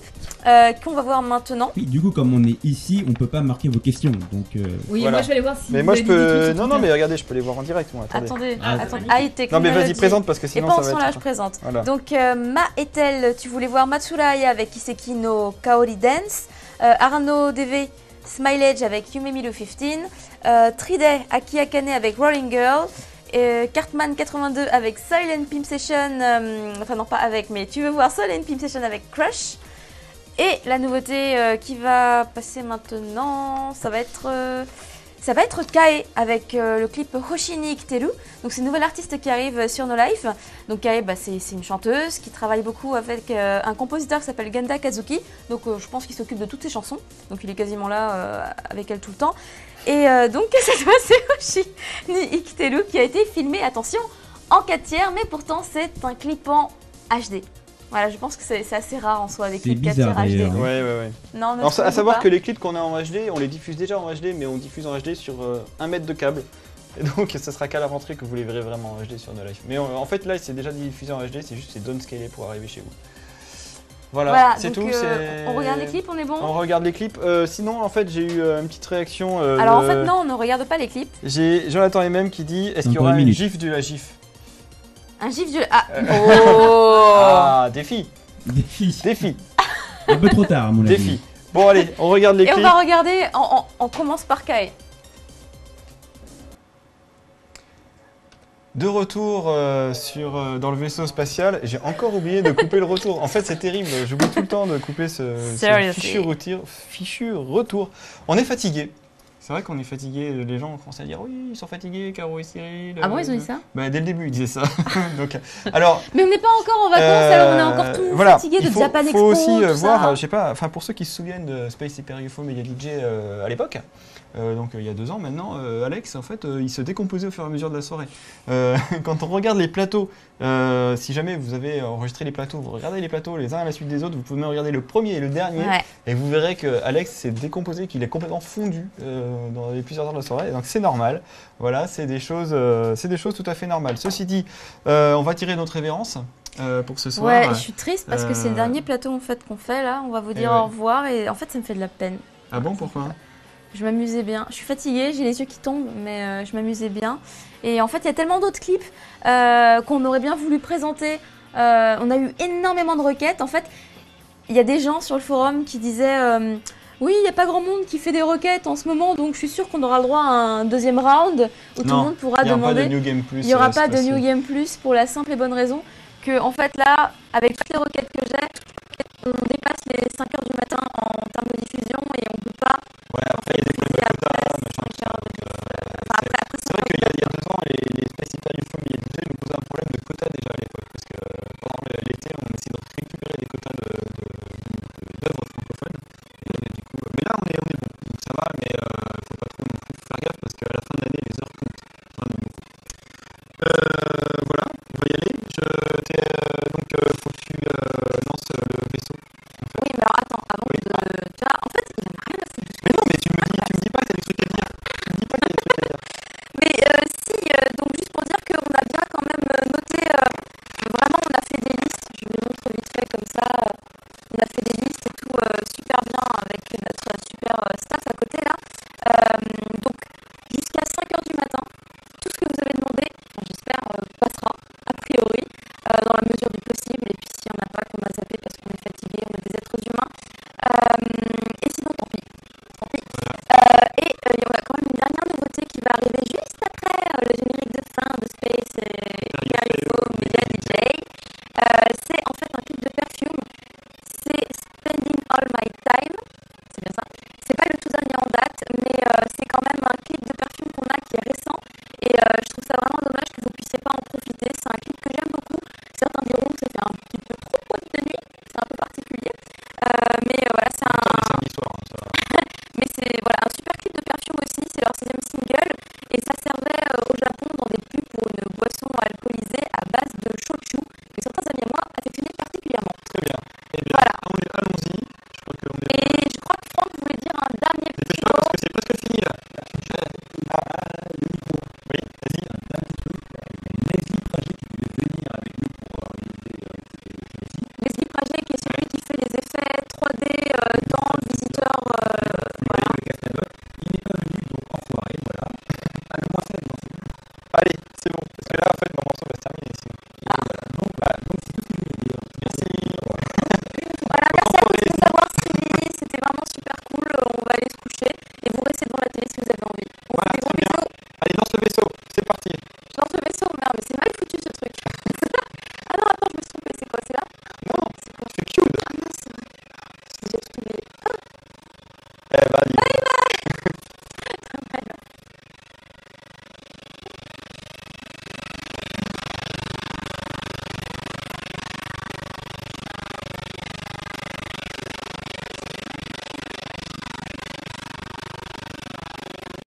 S2: qu'on va voir maintenant.
S8: Oui, du coup comme on est ici, on peut pas marquer vos questions, donc...
S9: Oui, voilà. Moi je vais aller voir si...
S3: Mais moi je peux... Non, mais regardez, je peux les voir en direct, moi.
S2: Attendez.
S3: Non mais vas-y, présente parce que sinon ça va être...
S2: Et pendant ce temps-là, je présente. Donc Ma et-elle, tu voulais voir Matsuraya avec Iseki no Kaori Dance, Arnaud DV Smilage avec You Made Me Do 15, Triday Aki Akane avec Rolling Girl, Cartman 82 avec Silent Pimp Session, enfin non pas avec, mais tu veux voir Silent Pimp Session avec Crush. Et la nouveauté qui va passer maintenant, ça va être Kae avec le clip Hoshini Kiteru. Donc c'est une nouvelle artiste qui arrive sur No Life. Donc Kae, c'est une chanteuse qui travaille beaucoup avec un compositeur qui s'appelle Genda Kazuki. Donc je pense qu'il s'occupe de toutes ses chansons. Donc il est quasiment là avec elle tout le temps. Et donc cette fois c'est Hoshini Kiteru qui a été filmé, attention, en 4/3, mais pourtant c'est un clip en HD. Voilà, je pense que c'est assez rare en soi, les clips 4/3 HD.
S3: Ouais.
S2: Non,
S3: alors, à savoir que les clips qu'on a en HD, on les diffuse déjà en HD, mais on diffuse en HD sur 1 mètre de câble. Et donc, ce sera qu'à la rentrée que vous les verrez vraiment en HD sur No Life. Mais en fait, là, c'est déjà diffusé en HD, c'est juste c'est downscalé pour arriver chez vous. Voilà, c'est tout.
S2: On regarde les clips, on est bon?
S3: On regarde les clips. Sinon, en fait, j'ai eu une petite réaction.
S2: Alors, en fait, non, on ne regarde pas les clips.
S3: J'ai Jonathan MM qui dit est-ce qu'il y aura un gif de la gif?
S2: Un gif de la. Ah, oh.
S3: Ah, défi. Défi.
S8: Un peu trop tard, à mon avis.
S3: Défi. Bon, allez, on regarde les clips.
S2: Et on va regarder, on commence par Kai.
S3: De retour dans le vaisseau spatial, j'ai encore oublié de couper le retour. En fait, c'est terrible, j'oublie tout le temps de couper ce fichu retour. On est fatigué. C'est vrai qu'on est fatigué, les gens commencent à dire oui, ils sont fatigués, Caro et Cyril.
S2: Ah bon, ils ont dit ça?
S3: Bah, dès le début, ils disaient ça. Donc, alors,
S2: mais on n'est pas encore en vacances, alors on est encore tout fatigué de Japan Expo.
S3: Il faut aussi voir, je sais pas, enfin pour ceux qui se souviennent de Space Hyper UFO Mega DJ à l'époque, donc il y a 2 ans maintenant, Alex, en fait, il se décomposait au fur et à mesure de la soirée. Quand on regarde les plateaux, si jamais vous avez enregistré les plateaux, vous regardez les plateaux les uns à la suite des autres, vous pouvez même regarder le premier et le dernier, et vous verrez que Alex s'est décomposé, qu'il est complètement fondu dans les plusieurs heures de la soirée, donc c'est normal. Voilà, c'est des choses tout à fait normales. Ceci dit, on va tirer notre révérence. Pour ce soir.
S2: Ouais, je suis triste parce que c'est le dernier plateau en fait qu'on fait là. On va vous dire au revoir et en fait ça me fait de la peine.
S3: Ah bon, pourquoi?
S2: Je m'amusais bien. Je suis fatiguée, j'ai les yeux qui tombent, mais je m'amusais bien. Et en fait, il y a tellement d'autres clips qu'on aurait bien voulu présenter. On a eu énormément de requêtes. En fait, il y a des gens sur le forum qui disaient oui, il n'y a pas grand monde qui fait des requêtes en ce moment, donc je suis sûre qu'on aura le droit à un deuxième round où tout le monde pourra demander. Il n'y aura pas de New Game Plus pour la simple et bonne raison que, en fait, là, avec toutes les requêtes que j'ai, on dépasse les 5 h du matin en termes de diffusion et on peut pas.
S3: Ouais, après, il y a des problèmes de quota, c'est vrai qu'il y a 2 ans, les Space Hyper UFO Mega DJ nous posaient un problème de quota déjà à l'époque, parce que pendant l'été, on essayait de récupérer des quotas d'œuvres francophones. Et du coup, mais là, on est bon, donc ça va, mais faut pas trop non plus faire gaffe, parce qu'à la fin de l'année, les heures comptent. Voilà, on va y aller. Donc, faut que tu lances le vaisseau.
S2: Oui, mais alors attends, avant de. Tu vois, en fait, il y en a rien à foutre.
S3: Mais non, mais tu me dis pas qu'il y a des trucs à dire. Tu me dis pas qu'il y a des trucs à dire.
S2: Mais si, donc juste pour dire qu'on a bien quand même noté. Vraiment, on a fait des listes. Je vous les montre vite fait comme ça. On a fait des listes et tout super bien avec notre super staff à côté là. Donc, jusqu'à 5 h du matin, tout ce que vous avez demandé, j'espère, passera a priori dans la mesure du possible. Et puis s'il n'y en a pas, qu'on a zappé parce qu'on est fatigué, on est des êtres humains. Et sinon, tant pis. Et il y aura quand même une dernière nouveauté qui va arriver juste après le générique de fin de Space Hyper UFO Mega DJ. C'est en fait un clip de Perfume. C'est Spending All My Time. C'est bien ça. C'est pas le tout dernier en date, mais c'est quand même un clip de Perfume qu'on a qui est récent. Et je trouve ça vraiment dommage que vous puissiez pas en profiter. C'est un clip que j'aime beaucoup. Certains diront que ça fait un petit peu trop boîte de nuit. C'est un peu particulier. Mais voilà, c'est mais c'est voilà, un super clip de Perfume aussi. C'est leur 6e single. Et ça servait au Japon dans des pubs pour une boisson alcoolisée à base de shochu que certains amis à moi affectionnaient particulièrement.
S3: Très bien. Et bien,
S2: voilà.
S3: Allons-y.
S2: Et je crois que Franck voulait dire un dernier petit mot.
S3: Parce que c'est presque fini là. Oui, vas-y.
S2: Leslie Praget qui est celui qui fait les effets 3D dans le visiteur. Voilà.
S8: Il n'est pas venu, donc enfoiré, voilà. Ah, le moins 7, non, c'est bon.
S3: Allez, c'est bon. Parce que là, en fait, mon morceau va se terminer ici.
S8: Voilà. Donc c'est tout ce que je voulais dire.
S3: Merci.
S2: Voilà, merci à tous de nous avoir suivis. C'était vraiment super cool. On va aller se coucher. Et vous restez devant la télé si vous avez envie. On fait des gros bisous.
S3: Allez, lance le vaisseau. C'est parti.
S2: Je lance le vaisseau, merde, mais c'est mal foutu ce truc.